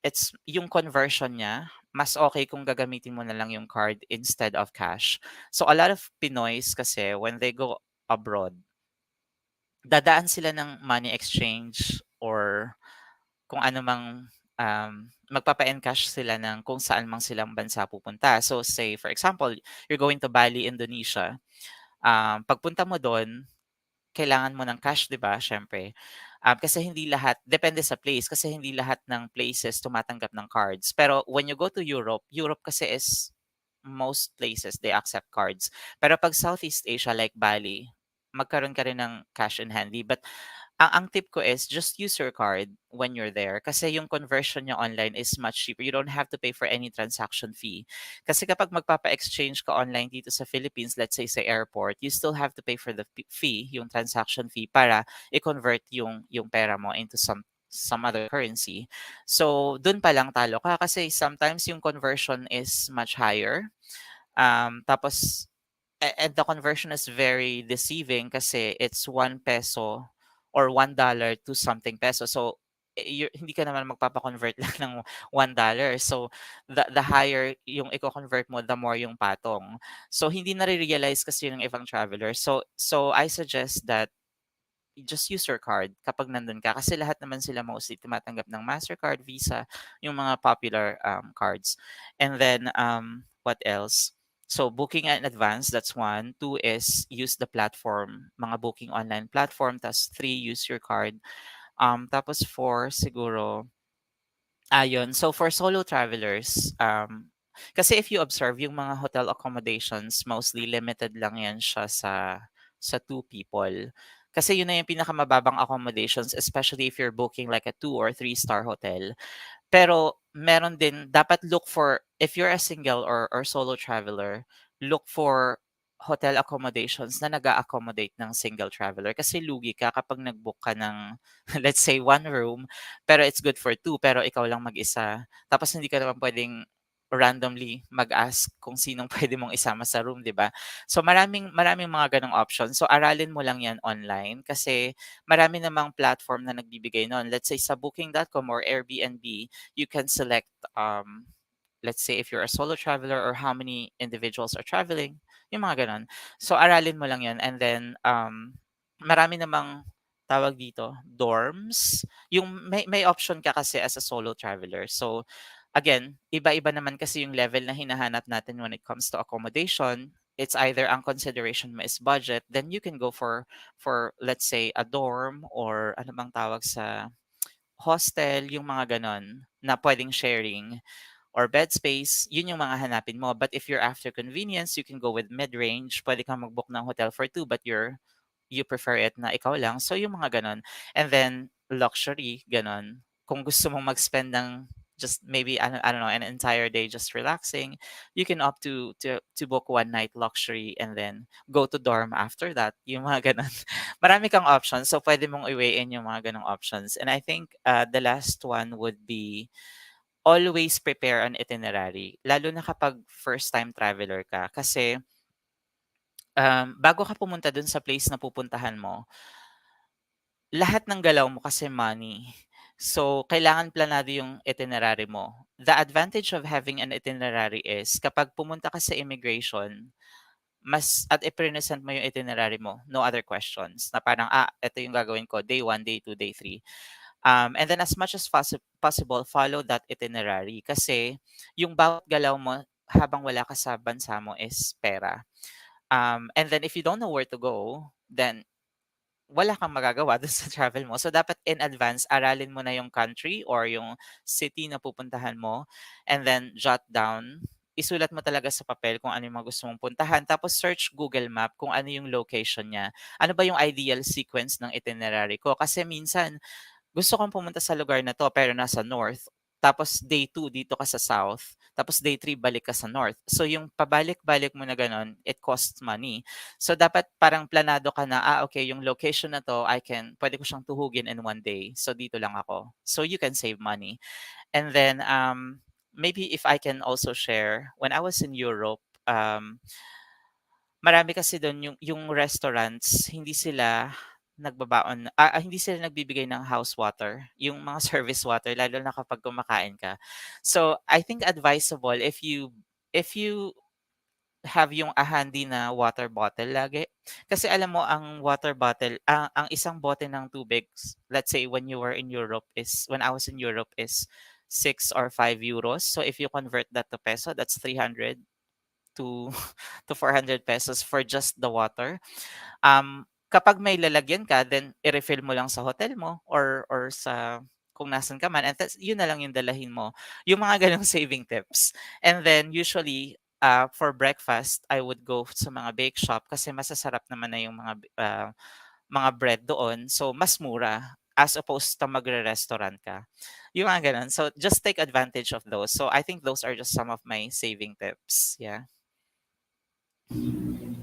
it's yung conversion niya mas okay kung gagamitin mo na lang yung card instead of cash. So a lot of Pinoys kasi when they go abroad, dadaan sila ng money exchange or kung ano mang magpapa-encash sila ng kung saan mang silang bansa pupunta. So say for example, you're going to Bali, Indonesia. Pagpunta mo do'n, kailangan mo ng cash, 'di ba, siyempre. Kasi hindi lahat depende sa place, kasi hindi lahat ng places tumatanggap ng cards. Pero when you go to Europe, Europe kasi is most places they accept cards. Pero 'pag Southeast Asia like Bali, magkaroon ka rin ng cash in handy. But ang tip ko is just use your card when you're there kasi yung conversion niya online is much cheaper. You don't have to pay for any transaction fee. Kasi kapag magpapa-exchange ka online dito sa Philippines, let's say sa airport, you still have to pay for the fee, yung transaction fee para i-convert yung pera mo into some other currency. So, dun pa lang talo ka kasi sometimes yung conversion is much higher. Tapos and the conversion is very deceiving kasi it's 1 peso or $1 to something peso. So, hindi ka naman magpapa-convert lang ng $1. So, the higher yung i-convert mo, the more yung patong. So, hindi na-realize kasi yun ng ibang travelers. So I suggest that you just use your card kapag nandun ka. Kasi lahat naman sila mostly tumatanggap ng MasterCard, Visa, yung mga popular cards. And then, what else? So, booking in advance, that's one. Two is use the platform, mga booking online platform. Tapos three, use your card. Tapos four, siguro, ayun. So, for solo travelers, kasi if you observe, yung mga hotel accommodations, mostly limited lang yan siya sa two people. Kasi yun na yung pinakamababang accommodations, especially if you're booking like a 2 or 3 star hotel. Pero meron din dapat look for if you're a single or solo traveler, look for hotel accommodations na nag-a-accommodate ng single traveler kasi lugi ka kapag nag-book ka ng let's say 1 room pero it's good for two pero ikaw lang mag-isa. Tapos hindi ka naman pwedeng randomly mag-ask kung sinong pwede mong isama sa room, 'di ba? So maraming maraming mga ganong options. So aralin mo lang 'yan online kasi marami namang platform na nagbibigay no'n. Let's say sa booking.com or Airbnb, you can select, let's say if you're a solo traveler or how many individuals are traveling, yung mga gano'n. So, aralin mo lang 'yan and then, marami namang tawag dito, dorms. Yung may option ka kasi as a solo traveler. So, again, iba-iba naman kasi yung level na hinahanap natin when it comes to accommodation. It's either ang consideration mo is budget, then you can go for let's say a dorm or ano bang tawag sa hostel, yung mga gano'n na puwedeng sharing or bed space, yun yung mga hanapin mo. But if you're after convenience, you can go with mid-range. Pwede kang mag-book ng hotel for two, but you prefer it na ikaw lang. So yung mga ganon. And then luxury, ganon. Kung gusto mong mag-spend ng just maybe I don't know, an entire day just relaxing, you can opt to book one night luxury and then go to dorm after that. Yung mga ganun. Marami kang options. So pwede mong i-weigh in yung mga ganong options. And I think the last one would be always prepare an itinerary. Lalo na kapag first time traveler ka. Kasi bago ka pumunta dun sa place na pupuntahan mo, lahat ng galaw mo kasi money. So, kailangan planado yung itinerary mo. The advantage of having an itinerary is kapag pumunta ka sa immigration, mas at i-present mo yung itinerary mo, no other questions. Na parang, ito yung gagawin ko, day 1, day 2, day 3. And then as much as possible, follow that itinerary. Kasi yung bawat galaw mo habang wala ka sa bansa mo is pera. And then if you don't know where to go, then wala kang magagawa dun sa travel mo. So, dapat in advance, aralin mo na yung country or yung city na pupuntahan mo and then jot down. Isulat mo talaga sa papel kung ano yung mga gusto mong puntahan. Tapos search Google Map kung ano yung location niya. Ano ba yung ideal sequence ng itinerary ko? Kasi minsan, gusto kong pumunta sa lugar na 'to pero nasa north, tapos day 2 dito ka sa south, tapos day 3 balik ka sa north. So yung pabalik-balik mo na gano'n, it costs money. So dapat parang planado ka na, okay yung location na 'to puwede ko siyang tuhugin in 1 day. So dito lang ako. So you can save money. And then, maybe if I can also share, when I was in Europe, marami kasi dun yung restaurants hindi sila nagbibigay ng house water, yung mga service water lalo na kapag kumakain ka. So, I think advisable if you have yung handy na water bottle lagi. Kasi alam mo ang water bottle, ang isang bote ng tubig, let's say when I was in Europe is 6 or 5 euros. So if you convert that to peso, that's 300 to to 400 pesos for just the water. Kapag may lalagyan ka, then i-refill mo lang sa hotel mo or sa kung nasan ka man, and yun na lang yung dalahin mo. Yung mga ganong saving tips. And then usually, for breakfast, I would go sa mga bake shop kasi masasarap naman na yung mga bread doon. So, mas mura as opposed to magre-restaurant ka. Yung mga ganon. So, just take advantage of those. So, I think those are just some of my saving tips. Yeah.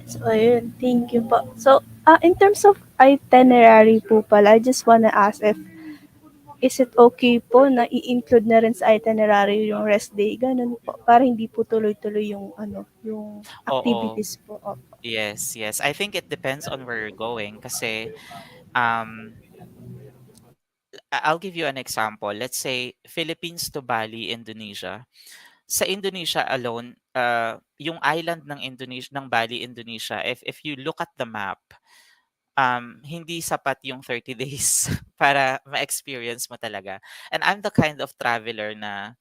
So, ayun. Thank you po. So, in terms of itinerary po pala, I just wanna ask if is it okay po na i-include na rin sa itinerary yung rest day, ganun po, para hindi po tuloy-tuloy yung ano, yung Oo. activities po. Opo. Yes, yes. I think it depends on where you're going kasi um I'll give you an example. Let's say Philippines to Bali, Indonesia. Sa Indonesia alone, yung island ng Indonesia ng Bali, Indonesia, if you look at the map, hindi sapat yung 30 days para ma-experience mo talaga. And I'm the kind of traveler na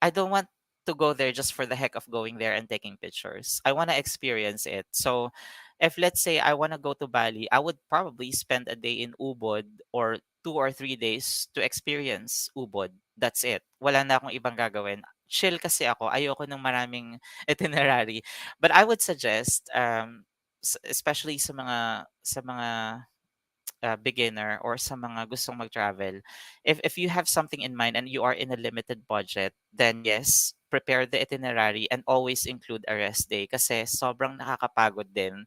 I don't want to go there just for the heck of going there and taking pictures. I want to experience it. So, if let's say I want to go to Bali, I would probably spend a day in Ubud or 2 or 3 days to experience Ubud. That's it. Wala na akong ibang gagawin. Chill kasi ako. Ayoko ng maraming itinerary. But I would suggest, especially sa mga beginner or sa mga gustong mag-travel, if you have something in mind and you are in a limited budget, then yes, prepare the itinerary and always include a rest day kasi sobrang nakakapagod din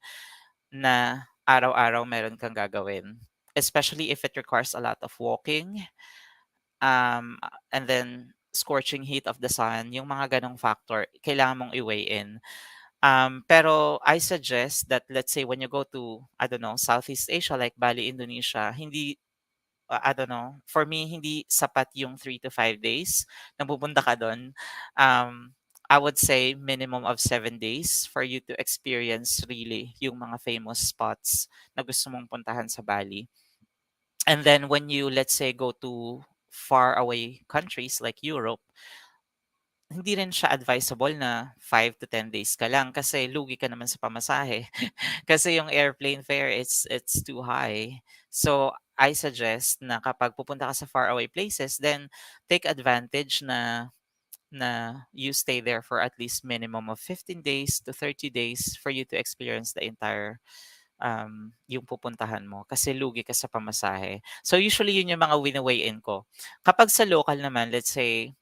na araw-araw meron kang gagawin. Especially if it requires a lot of walking, and then scorching heat of the sun, yung mga ganong factor, kailangan mong i-weigh in. Pero I suggest that let's say when you go to, I don't know, Southeast Asia like Bali, Indonesia, I don't know, for me, hindi sapat yung 3 to 5 days na pupunta ka doon. I would say minimum of 7 days for you to experience really yung mga famous spots na gusto mong puntahan sa Bali. And then when you, let's say, go to far away countries like Europe, hindi rin siya advisable na 5 to 10 days ka lang kasi lugi ka naman sa pamasahe. Kasi yung airplane fare, it's too high. So, I suggest na kapag pupunta ka sa faraway places, then take advantage na you stay there for at least minimum of 15 days to 30 days for you to experience the entire yung pupuntahan mo kasi lugi ka sa pamasahe. So usually yun yung mga win-away in ko. Kapag sa local naman, let's say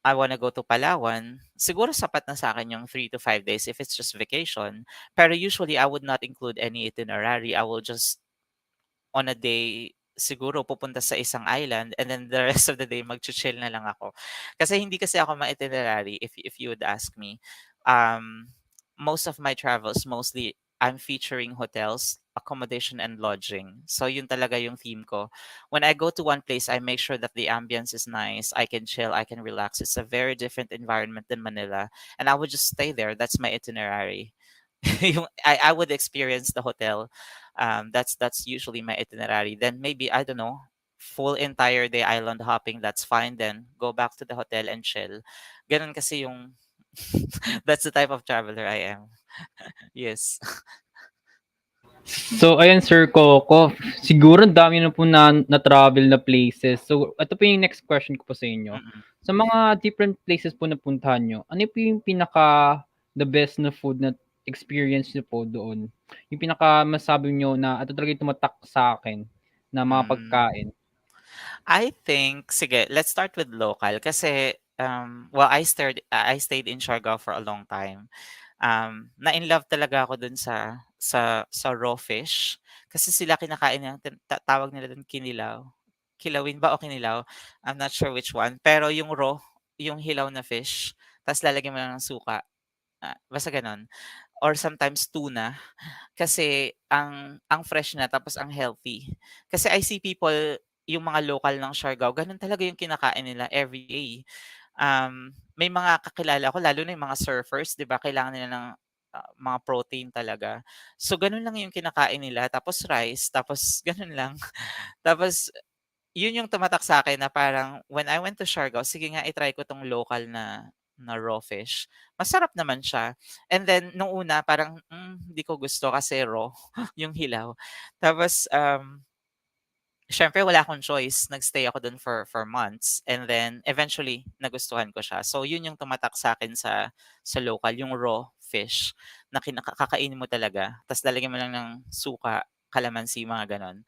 I wanna go to Palawan, siguro sapat na sa akin yung 3 to 5 days if it's just vacation. Pero usually, I would not include any itinerary. I will just on a day siguro pupunta sa isang island and then the rest of the day magchi-chill na lang ako. Kasi hindi kasi ako ma-itinerary if you would ask me. Um, Most of my travels, mostly I'm featuring hotels, accommodation, and lodging. So yun talaga yung theme ko. When I go to one place, I make sure that the ambience is nice. I can chill, I can relax. It's a very different environment than Manila. And I would just stay there. That's my itinerary. I would experience the hotel. That's usually my itinerary. Then maybe I don't know, full entire day island hopping. That's fine. Then go back to the hotel and chill. Ganun kasi yung that's the type of traveler I am. Yes. So, ayan Sir Coco, siguro ang dami na po na-travel na places. So, ito po yung next question ko po sa inyo. Mm-mm. Sa mga different places po na puntahan nyo, ano po yung pinaka the best na food na experience nyo po doon? Yung pinaka masabi nyo na ito talaga yung tumatak sa akin na mga Mm. pagkain. I think, sige, let's start with local. Kasi, well, I stayed in Siargao for a long time. Na-in love talaga ako dun sa raw fish. Kasi sila kinakain nila, tawag nila dun kinilaw. Kilawin ba o kinilaw? I'm not sure which one. Pero yung raw, yung hilaw na fish, tapos lalagyan mo lang ng suka. Basta ganon. Or sometimes tuna. Kasi ang fresh na tapos ang healthy. Kasi I see people, yung mga local ng Siargao, ganun talaga yung kinakain nila every day. May mga kakilala ko lalo na yung mga surfers, 'di ba, kailangan nila ng, mga protein talaga. So gano'n lang yung kinakain nila tapos rice, tapos gano'n lang. Tapos yun yung tumatak sa akin na parang when I went to Siargao, sige nga i-try ko 'tong local na raw fish. Masarap naman siya. And then nung una parang, hindi ko gusto kasi raw yung hilaw. Tapos, siyempre wala akong choice, nag-stay ako dun for months and then eventually nagustuhan ko siya. So yun yung tumatak sa akin sa local, yung raw fish na kakainin mo talaga ta's lalagyan mo lang ng suka, kalamansi, mga gano'n.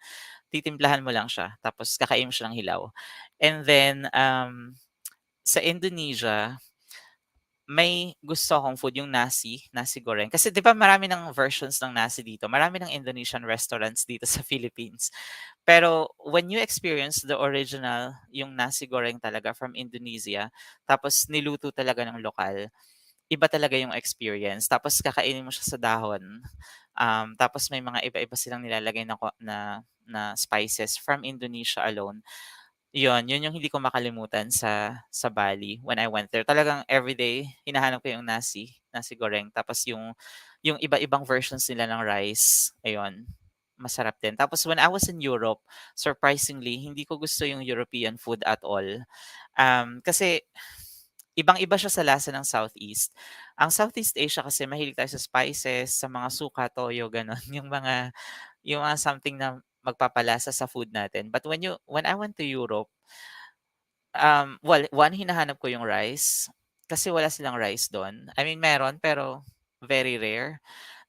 Titimplahan mo lang siya tapos kakainin mo siya ng hilaw. And then, sa Indonesia, may gusto akong food, yung nasi goreng. Kasi 'di ba marami ng versions ng nasi dito, marami ng Indonesian restaurants dito sa Philippines. Pero when you experience the original, yung nasi goreng talaga from Indonesia, tapos niluto talaga ng lokal, iba talaga yung experience. Tapos kakainin mo siya sa dahon. Tapos may mga iba-iba silang nilalagay na spices from Indonesia alone. Yun yung hindi ko makalimutan sa Bali when I went there. Talagang everyday hinahanap ko yung nasi goreng. Tapos yung iba-ibang versions nila ng rice, ayun, masarap din. Tapos when I was in Europe, surprisingly, hindi ko gusto yung European food at all. Kasi ibang-iba siya sa lasa ng Southeast. Ang Southeast Asia kasi mahilig tayo sa spices, sa mga suka, toyo, gano'n. Yung mga something na magpapalasa sa food natin. But when I went to Europe, well, one, hinahanap ko yung rice, kasi wala silang rice do'n. I mean, meron pero very rare.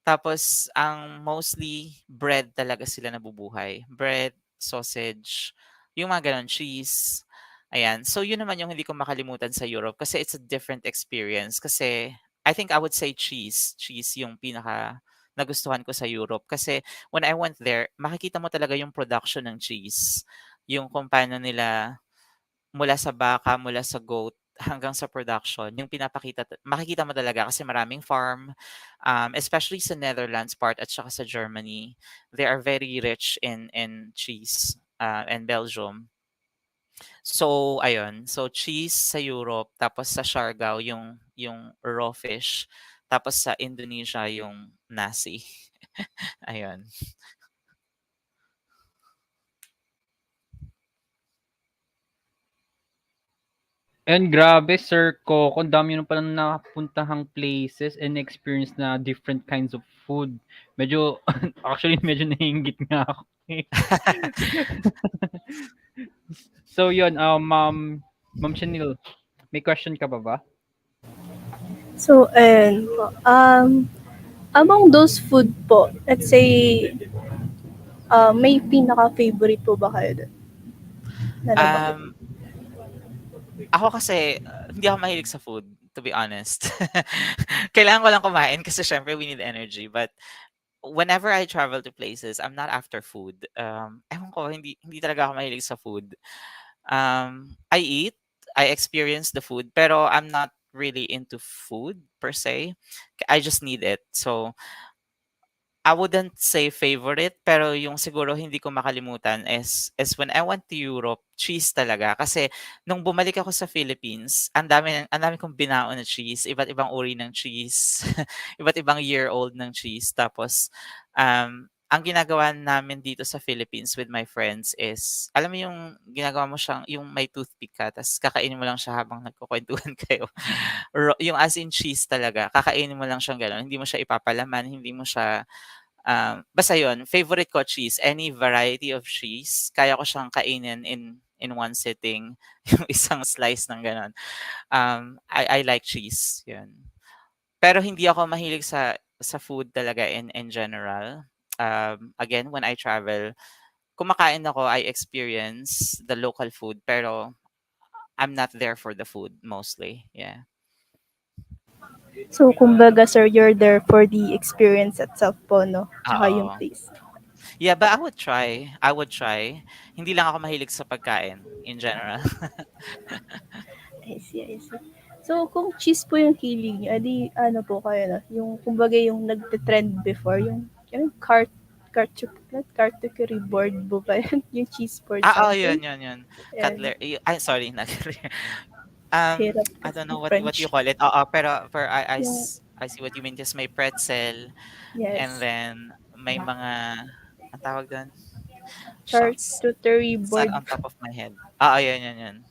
Tapos ang mostly bread talaga sila nabubuhay. Bread, sausage, yung mga gano'n, cheese, ayan. So yun naman yung hindi ko makalimutan sa Europe kasi it's a different experience. Kasi I think I would say cheese. Cheese yung pinaka nagustuhan ko sa Europe. Kasi when I went there, makikita mo talaga yung production ng cheese. Yung kung paano nila mula sa baka, mula sa goat, hanggang sa production, yung makikita mo talaga kasi maraming farm, especially sa Netherlands part at saka sa Germany. They are very rich in cheese, and Belgium. So ayun, so cheese sa Europe, tapos sa Siargao yung raw fish, tapos sa Indonesia yung nasi. Ayun. And grabe Sir Coco, ang dami nyo palang napuntahang places and experience na different kinds of food. Medyo actually medyo naiinggit nga ako, eh. So yun, Ma'am Chanel, may question ka pa ba? So, and among those food po, let's say, may pinaka-favorite po ba kayo dun na nabanggit? Um, Ako kasi, hindi ako mahilig sa food, to be honest. Kailangan ko lang kumain kasi siyempre we need energy. But whenever I travel to places, I'm not after food. Ewan ko, hindi talaga ako mahilig sa food. I eat, I experience the food, pero I'm not really into food per se. I just need it. So I wouldn't say favorite, pero yung siguro hindi ko makalimutan is when I went to Europe, cheese talaga. Kasi nung bumalik ako sa Philippines, ang dami kong binaon na cheese, iba't ibang uri ng cheese, iba't ibang year old ng cheese. Tapos ang ginagawa namin dito sa Philippines with my friends is, alam mo yung ginagawa mo siyang, yung may toothpick ka, tapos kakainin mo lang siya habang nagkukwentuhan kayo. Yung as in cheese talaga, kakainin mo lang siyang gano'n. Hindi mo siya ipapalaman, hindi mo siya basta yun, favorite ko cheese, any variety of cheese, kaya ko siyang kainin in one sitting, yung isang slice ng gano'n. I like cheese, yun. Pero hindi ako mahilig sa food talaga in general. Again, when I travel, kumakain ako, I experience the local food, pero I'm not there for the food mostly. Yeah. So, kumbaga, sir, you're there for the experience itself po, no? Tsaka yung Oo. place. Yeah, but I would try. I would try. Hindi lang ako mahilig sa pagkain in general. I see, I see. So, kung cheese po yung hilig niyo, edi ano po kayo, no? Yung, kumbaga, yung nagte-trend before, yung charcuterie board po ba yun? Yung cheese board Oo, something? yun. Yan. Ay sorry, not cutler. Hirap I don't kasi know what you French. call it. Oo, pero Yung, I see what you mean. Just may pretzel and yes, then may mga, ang tawag dun? Shucks. charcuterie It's not board. on top of my head. Oo, yun.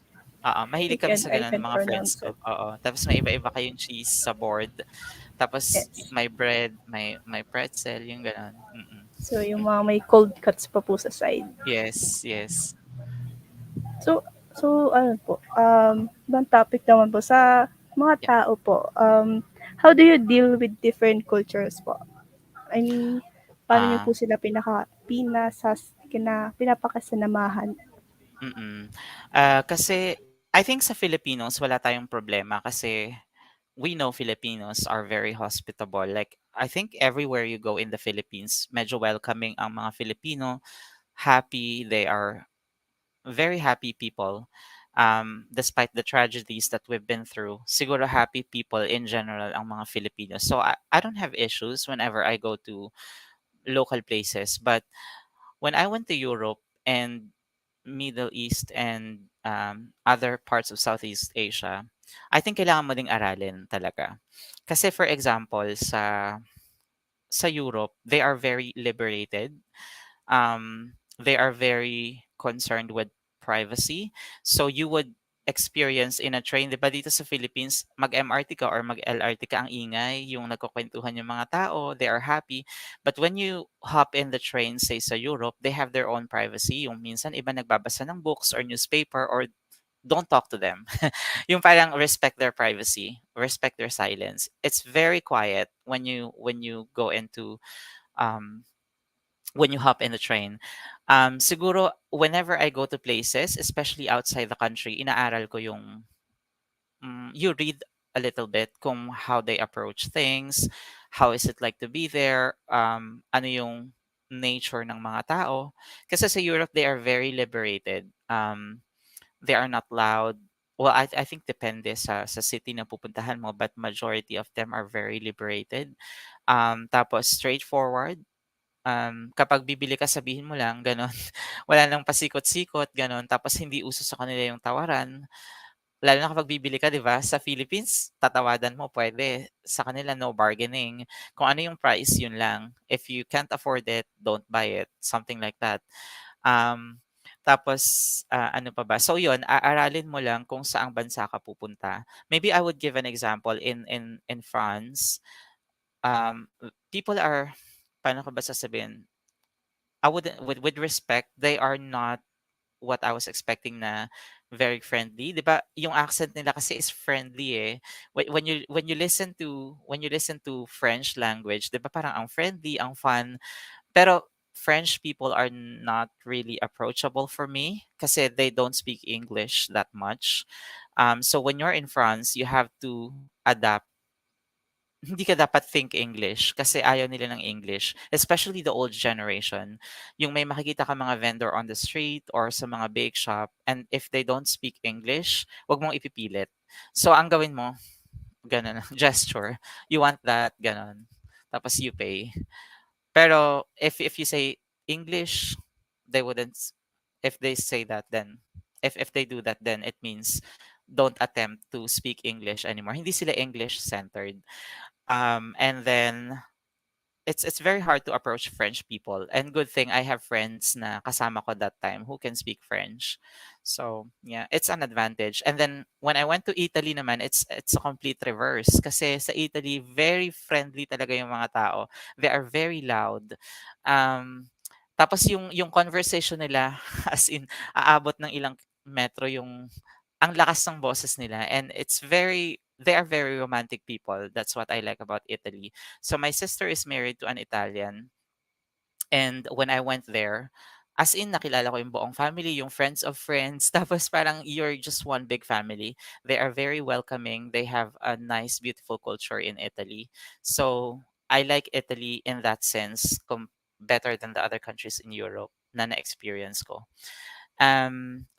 Oo, mahilig kami sa I ganun ng can mga friends pronounce ko. it. Oo. Tapos may iba-iba kayong cheese sa board. Tapos Yes. may bread, may pretzel, yung ganun. Mm. So, yung mga may cold cuts pa po sa side. Yes. So, ano po, ibang topic naman po, sa mga Yeah. tao po, how do you deal with different cultures po? I mean, paano niyo po Ah, sila pinapakasanamahan? Kasi I think sa Filipinos wala tayong problema kasi we know Filipinos are very hospitable. Like I think everywhere you go in the Philippines, medyo welcoming ang mga Filipino, happy, they are very happy people. Despite the tragedies that we've been through, siguro happy people in general ang mga Filipinos. So I don't have issues whenever I go to local places. But when I went to Europe and Middle East and other parts of Southeast Asia, I think kailangan mo ding aralin talaga. Kasi for example, sa Europe, they are very liberated. They are very concerned with privacy. So you would experience in a train, di ba dito sa Philippines, mag-MRT ka or mag-LRT ka, ang ingay, yung nagkukwentuhan yung mga tao, they are happy. But when you hop in the train, say sa Europe, they have their own privacy. Yung minsan iba nagbabasa ng books or newspaper or don't talk to them. Yung parang respect their privacy, respect their silence. It's very quiet when you go into um when you hop in the train. Siguro whenever I go to places, especially outside the country, inaaral ko yung you read a little bit kung how they approach things, how is it like to be there, ano yung nature ng mga tao. Kasi sa Europe, they are very liberated. They are not loud. Well, I think depende sa city na pupuntahan mo, but majority of them are very liberated. Tapos straightforward. Kapag bibili ka, sabihin mo lang, gano'n. Wala nang pasikot-sikot, gano'n. Tapos hindi uso sa kanila yung tawaran. Lalo na kapag bibili ka, 'di ba, sa Philippines, tatawadan mo pwede. Sa kanila, no bargaining. Kung ano yung price, yun lang. If you can't afford it, don't buy it. Something like that. Um, Tapos, ano pa ba? So yun, aaralin mo lang kung saang bansa ka pupunta. Maybe I would give an example in France. People are, paano ko ba sasabihin? I would with respect, they are not what I was expecting na very friendly. 'Di ba? Yung accent nila kasi is friendly eh. When you listen to French language, 'di ba parang ang friendly, ang fun. Pero French people are not really approachable for me kasi they don't speak English that much. So when you're in France, you have to adapt. Hindi ka dapat think English kasi ayaw nila ng English, especially the old generation. Yung may makikita ka mga vendor on the street or sa mga bake shop, and if they don't speak English, wag mong ipipilit. So ang gawin mo, ganun, gesture. You want that, ganun. Tapos you pay. Pero if you say English, they wouldn't. If they say that, then if they do that, then it means don't attempt to speak English anymore. Hindi sila English centered. And then it's very hard to approach French people. And good thing I have friends na kasama ko that time who can speak French. So yeah, it's an advantage. And then when I went to Italy naman, it's a complete reverse. Kasi sa Italy, very friendly talaga yung mga tao. They are very loud. Um, Tapos yung conversation nila, as in aabot ng ilang metro yung ang lakas ng boses nila, and they are very romantic people. That's what I like about Italy. So my sister is married to an Italian, and when I went there, as in nakilala ko yung buong family, yung friends of friends, tapos parang you're just one big family. They are very welcoming. They have a nice, beautiful culture in Italy. So I like Italy in that sense, better than the other countries in Europe na na-experience ko.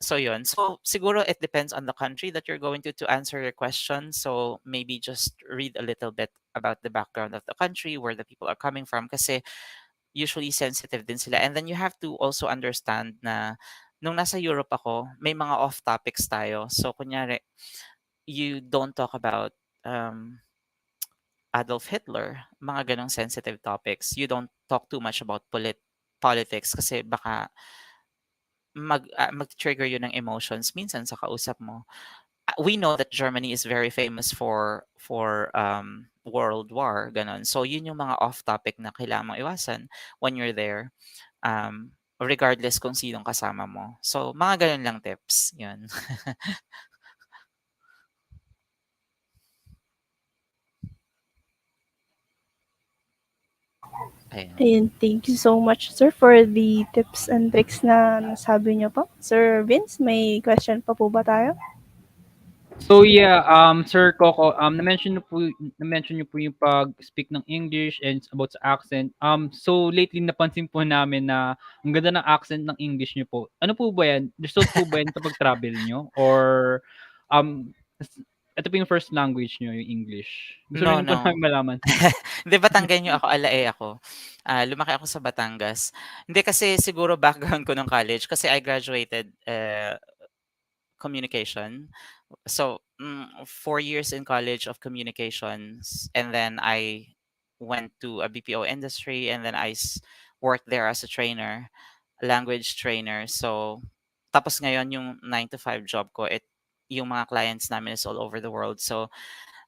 So yun. So siguro it depends on the country that you're going to answer your question. So maybe just read a little bit about the background of the country, where the people are coming from, kasi usually sensitive din sila. And then you have to also understand na nung nasa Europe ako, may mga off topics tayo. So kunyari, you don't talk about um, Adolf Hitler, mga ganong sensitive topics. You don't talk too much about politics kasi baka mag-trigger yun ng emotions minsan sa kausap mo. We know that Germany is very famous for World War, ganon. So yun yung mga off topic na kailangan mong iwasan when you're there. Regardless kung sinong kasama mo. So mga ganun lang tips, yun. Ayan. Ayun, thank you so much, sir, for the tips and tricks na nasabi niyo po. Sir Vince, may question pa po ba tayo? So yeah, Sir Coco, na-mention niyo po yung pag-speak ng English and about sa accent. So lately napansin po namin na ang ganda ng accent ng English niyo po. Ano po ba 'yan? Result po ba 'yan sa pag-travel niyo or um ito po yung first language niyo, yung English? Gusto No, rin po no. namin malaman. Hindi, Batanggenyo ako, Alae ako. Lumaki ako sa Batangas. Hindi kasi siguro background ko nung college kasi I graduated communication. So 4 years in college of communications, and then I went to a BPO industry, and then worked there as a trainer, a language trainer. So tapos ngayon yung 9 to 5 job ko, yung mga clients namin is all over the world. So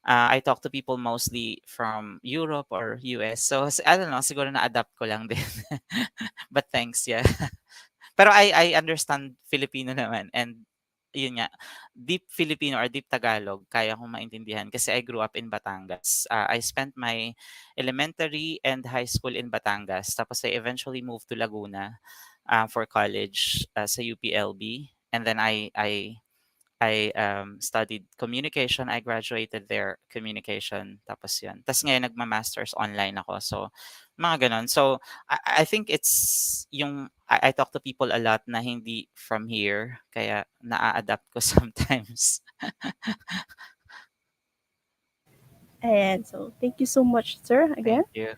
I talk to people mostly from Europe or US. So I don't know, siguro na-adapt ko lang din. But thanks, yeah. Pero I understand Filipino naman, and yun nga, deep Filipino or deep Tagalog, kaya kong maintindihan kasi I grew up in Batangas. I spent my elementary and high school in Batangas. Tapos I eventually moved to Laguna for college sa UPLB. And then I studied communication. I graduated there, communication. Tapos yun. Tapos ngayon nagma-masters online ako. So, mga ganon. So, I think it's yung, I talk to people a lot na hindi from here. Kaya naa-adapt ko sometimes. And so, thank you so much, sir, Thank again. you.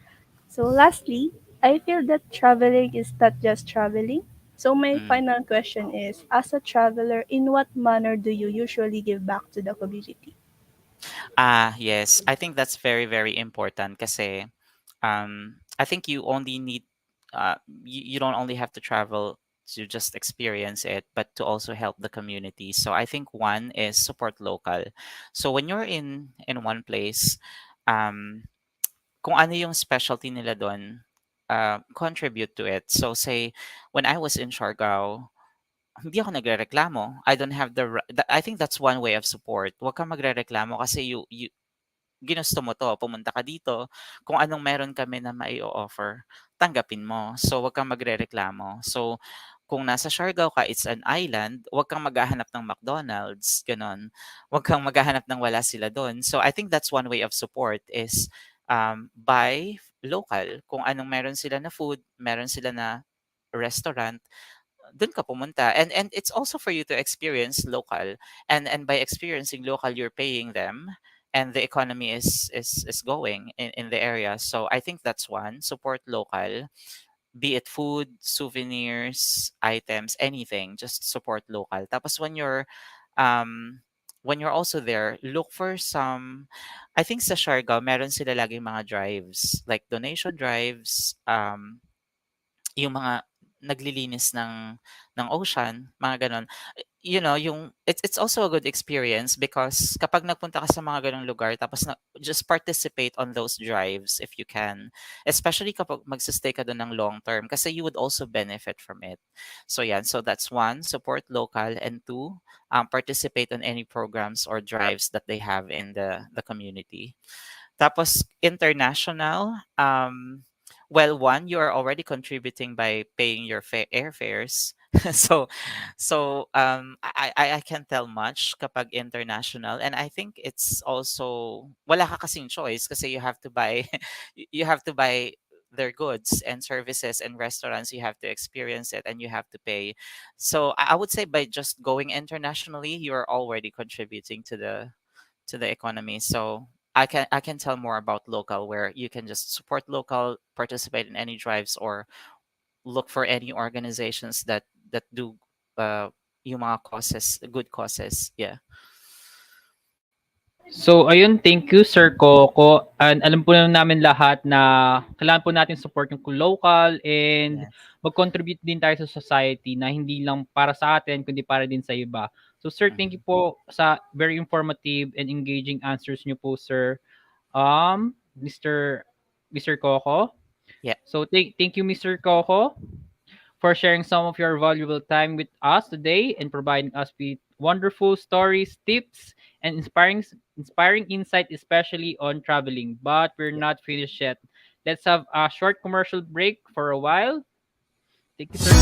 So, lastly, I feel that traveling is not just traveling. So, my Mm. final question is, as a traveler, in what manner do you usually give back to the community? Yes. I think that's very, very important kasi I think you don't only have to travel to just experience it, but to also help the community. So I think one is support local. So when you're in one place, um, kung ano yung specialty nila doon, contribute to it. So say when I was in Siargao, hindi ako nagrereklamo. I don't have I think that's one way of support. Huwag kang magrereklamo kasi you ginusto mo 'to, pumunta ka dito, kung anong meron kami na mai offer tanggapin mo. So, 'wag kang magrereklamo. So, kung nasa Siargao ka, it's an island, wag kang maghahanap ng McDonald's, gano'n. Wag kang maghahanap ng wala sila do'n. So I think that's one way of support is buy local. Kung anong meron sila na food, meron sila na restaurant, dun ka pumunta. And it's also for you to experience local. And by experiencing local, you're paying them and the economy is going in the area. So I think that's one. Support local, be it food, souvenirs, items, anything, just support local. Tapos when you're also there, look for some, I think sa Siargao, meron sila laging mga drives, like donation drives, yung mga naglilinis ng ocean, mga gano'n. You know, yung it's also a good experience because kapag nagpunta ka sa mga gano'ng lugar tapos just participate on those drives if you can. Especially kapag magse-stay ka do'n ng long term kasi you would also benefit from it. So yan, so that's one, support local, and two, participate on any programs or drives that they have in the community. Tapos international, well, one, you are already contributing by paying your airfares. so I can't tell much kapag international, and I think it's also wala ka kasing choice kasi you have to buy you have to buy their goods and services and restaurants. You have to experience it and you have to pay. So I would say by just going internationally, you're already contributing to the economy. So I can tell more about local, where you can just support local, participate in any drives, or look for any organizations that do yung mga causes, good causes. Yeah. So, ayun, thank you, Sir Coco. And alam po namin lahat na kailangan po natin support yung local and Yes. mag-contribute din tayo sa society na hindi lang para sa atin, kundi para din sa iba. So, Sir, thank you Hmm. po sa very informative and engaging answers niyo po, Sir. Mr. Coco. Yeah. So, thank you, Mr. Coco, for sharing some of your valuable time with us today and providing us with wonderful stories, tips, and inspiring insight, especially on traveling. But we're Yeah. not finished yet. Let's have a short commercial break for a while. Thank you, sir.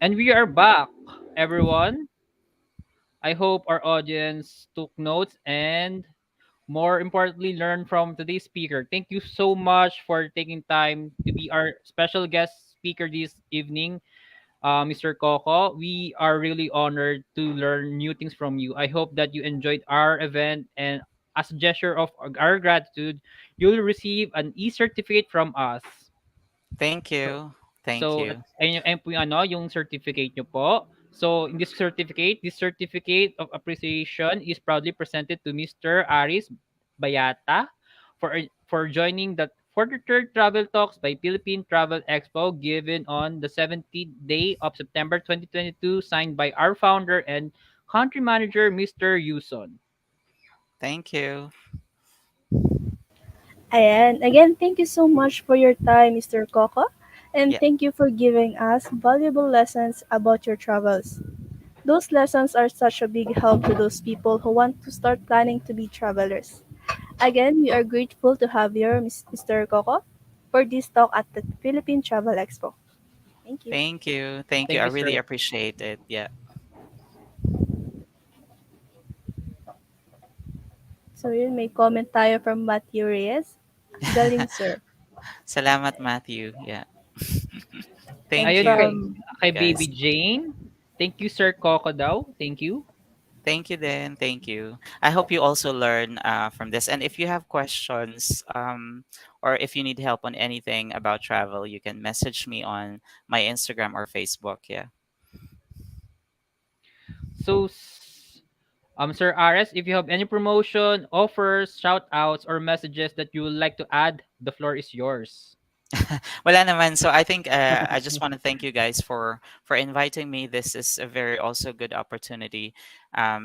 And we are back, everyone. I hope our audience took notes and more importantly, learn from today's speaker. Thank you so much for taking time to be our special guest speaker this evening, Mr. Coco. We are really honored to learn new things from you. I hope that you enjoyed our event, and as a gesture of our gratitude, you'll receive an e-certificate from us. Thank So, you. Thank so, you. ayun po yung yung certificate nyo po. So, in this certificate of appreciation is proudly presented to Mr. Aries Bayata for joining for the third travel talks by Philippine Travel Expo given on the 17th day of September 2022, signed by our founder and country manager, Mr. Yuson. Thank you. Ayan. Again, thank you so much for your time, Mr. Coco, and Yeah. thank you for giving us valuable lessons about your travels. Those lessons are such a big help to those people who want to start planning to be travelers. Again, we are grateful to have you, Mr. Coco, for this talk at the Philippine Travel Expo. Thank you. Thank you. Thank you. Thank I you, really sir. appreciate it. Yeah. So yun, may comment tayo from Matthew Reyes. Galing, sir. Salamat, Matthew. Yeah. And Thank Ayun you, from kay Baby guys. Jane. Thank you, Sir Coco daw. Thank you. Thank you, then. Thank you. I hope you also learn from this. And if you have questions, or if you need help on anything about travel, you can message me on my Instagram or Facebook. Yeah. So, Sir Ares, if you have any promotion, offers, shout outs, or messages that you would like to add, the floor is yours. Wala naman. So I think I just want to thank you guys for inviting me. This is a very also good opportunity,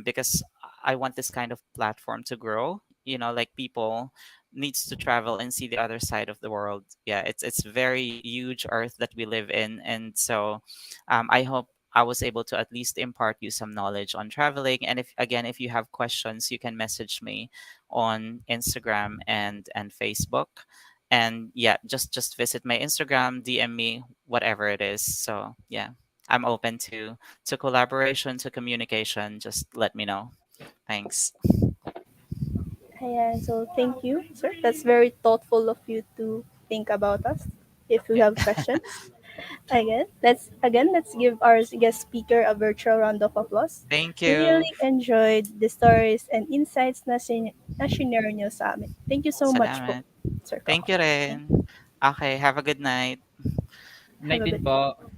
because I want this kind of platform to grow. You know, like people needs to travel and see the other side of the world. Yeah, it's very huge earth that we live in, and so I hope I was able to at least impart you some knowledge on traveling. And if again, if you have questions, you can message me on Instagram and Facebook. And yeah, just visit my Instagram, DM me, whatever it is. So yeah, I'm open to collaboration, to communication. Just let me know. Thanks. Ayan, so thank you, sir. That's very thoughtful of you to think about us if we have questions. Let's give our guest speaker a virtual round of applause. Thank We you. really enjoyed the stories and insights na shinare niyo sa amin. Thank you so much po, Salamat. Sir Thank Coco. you rin. Okay, have a good night. Have Night a din good night. po.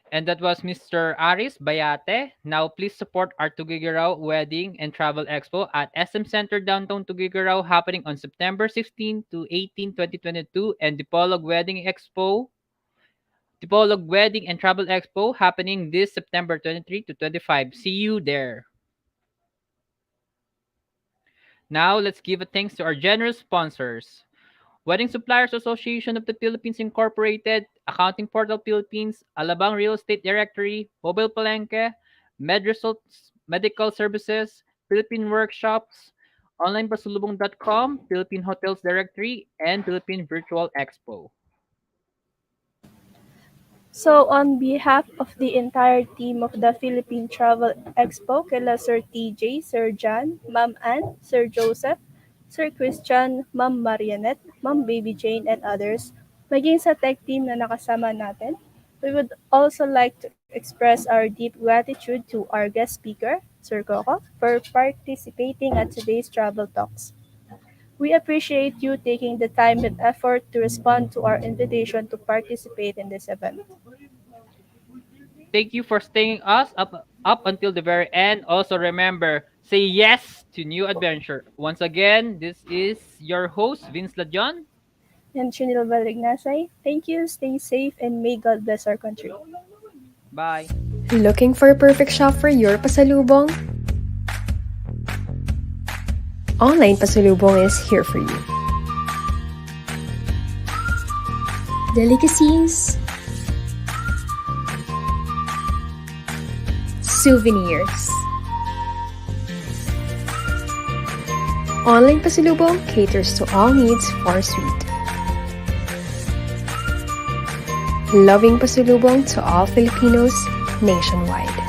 And that was Mr. Aris Bayate. Now, please support our Tugigaraw Wedding and Travel Expo at SM Center Downtown Tugigaraw happening on September 16 to 18, 2022 and Dipolog Wedding and Travel Expo happening this September 23 to 25. See you there. Now, let's give a thanks to our generous sponsors. Wedding Suppliers Association of the Philippines Incorporated, Accounting Portal Philippines, Alabang Real Estate Directory, Mobile Palenque, MedResults Medical Services, Philippine Workshops, OnlinePasulubong.com, Philippine Hotels Directory, and Philippine Virtual Expo. So on behalf of the entire team of the Philippine Travel Expo, kila Sir TJ, Sir John, Ma'am Ann, Sir Joseph, Sir Christian, Ma'am Marianette, Ma'am Baby Jane, and others, maging sa tech team na nakasama natin, we would also like to express our deep gratitude to our guest speaker, Sir Coco, for participating at today's Travel Talks. We appreciate you taking the time and effort to respond to our invitation to participate in this event. Thank you for staying us up until the very end. Also remember, say yes to new adventure. Once again, this is your host Vince Lajon. And Chinil Balignasay, thank you, stay safe, and may God bless our country. Bye. Looking for a perfect shop for your pasalubong? Online Pasalubong is here for you. Delicacies, souvenirs. Online Pasalubong caters to all needs for sweet. Loving Pasalubong to all Filipinos nationwide.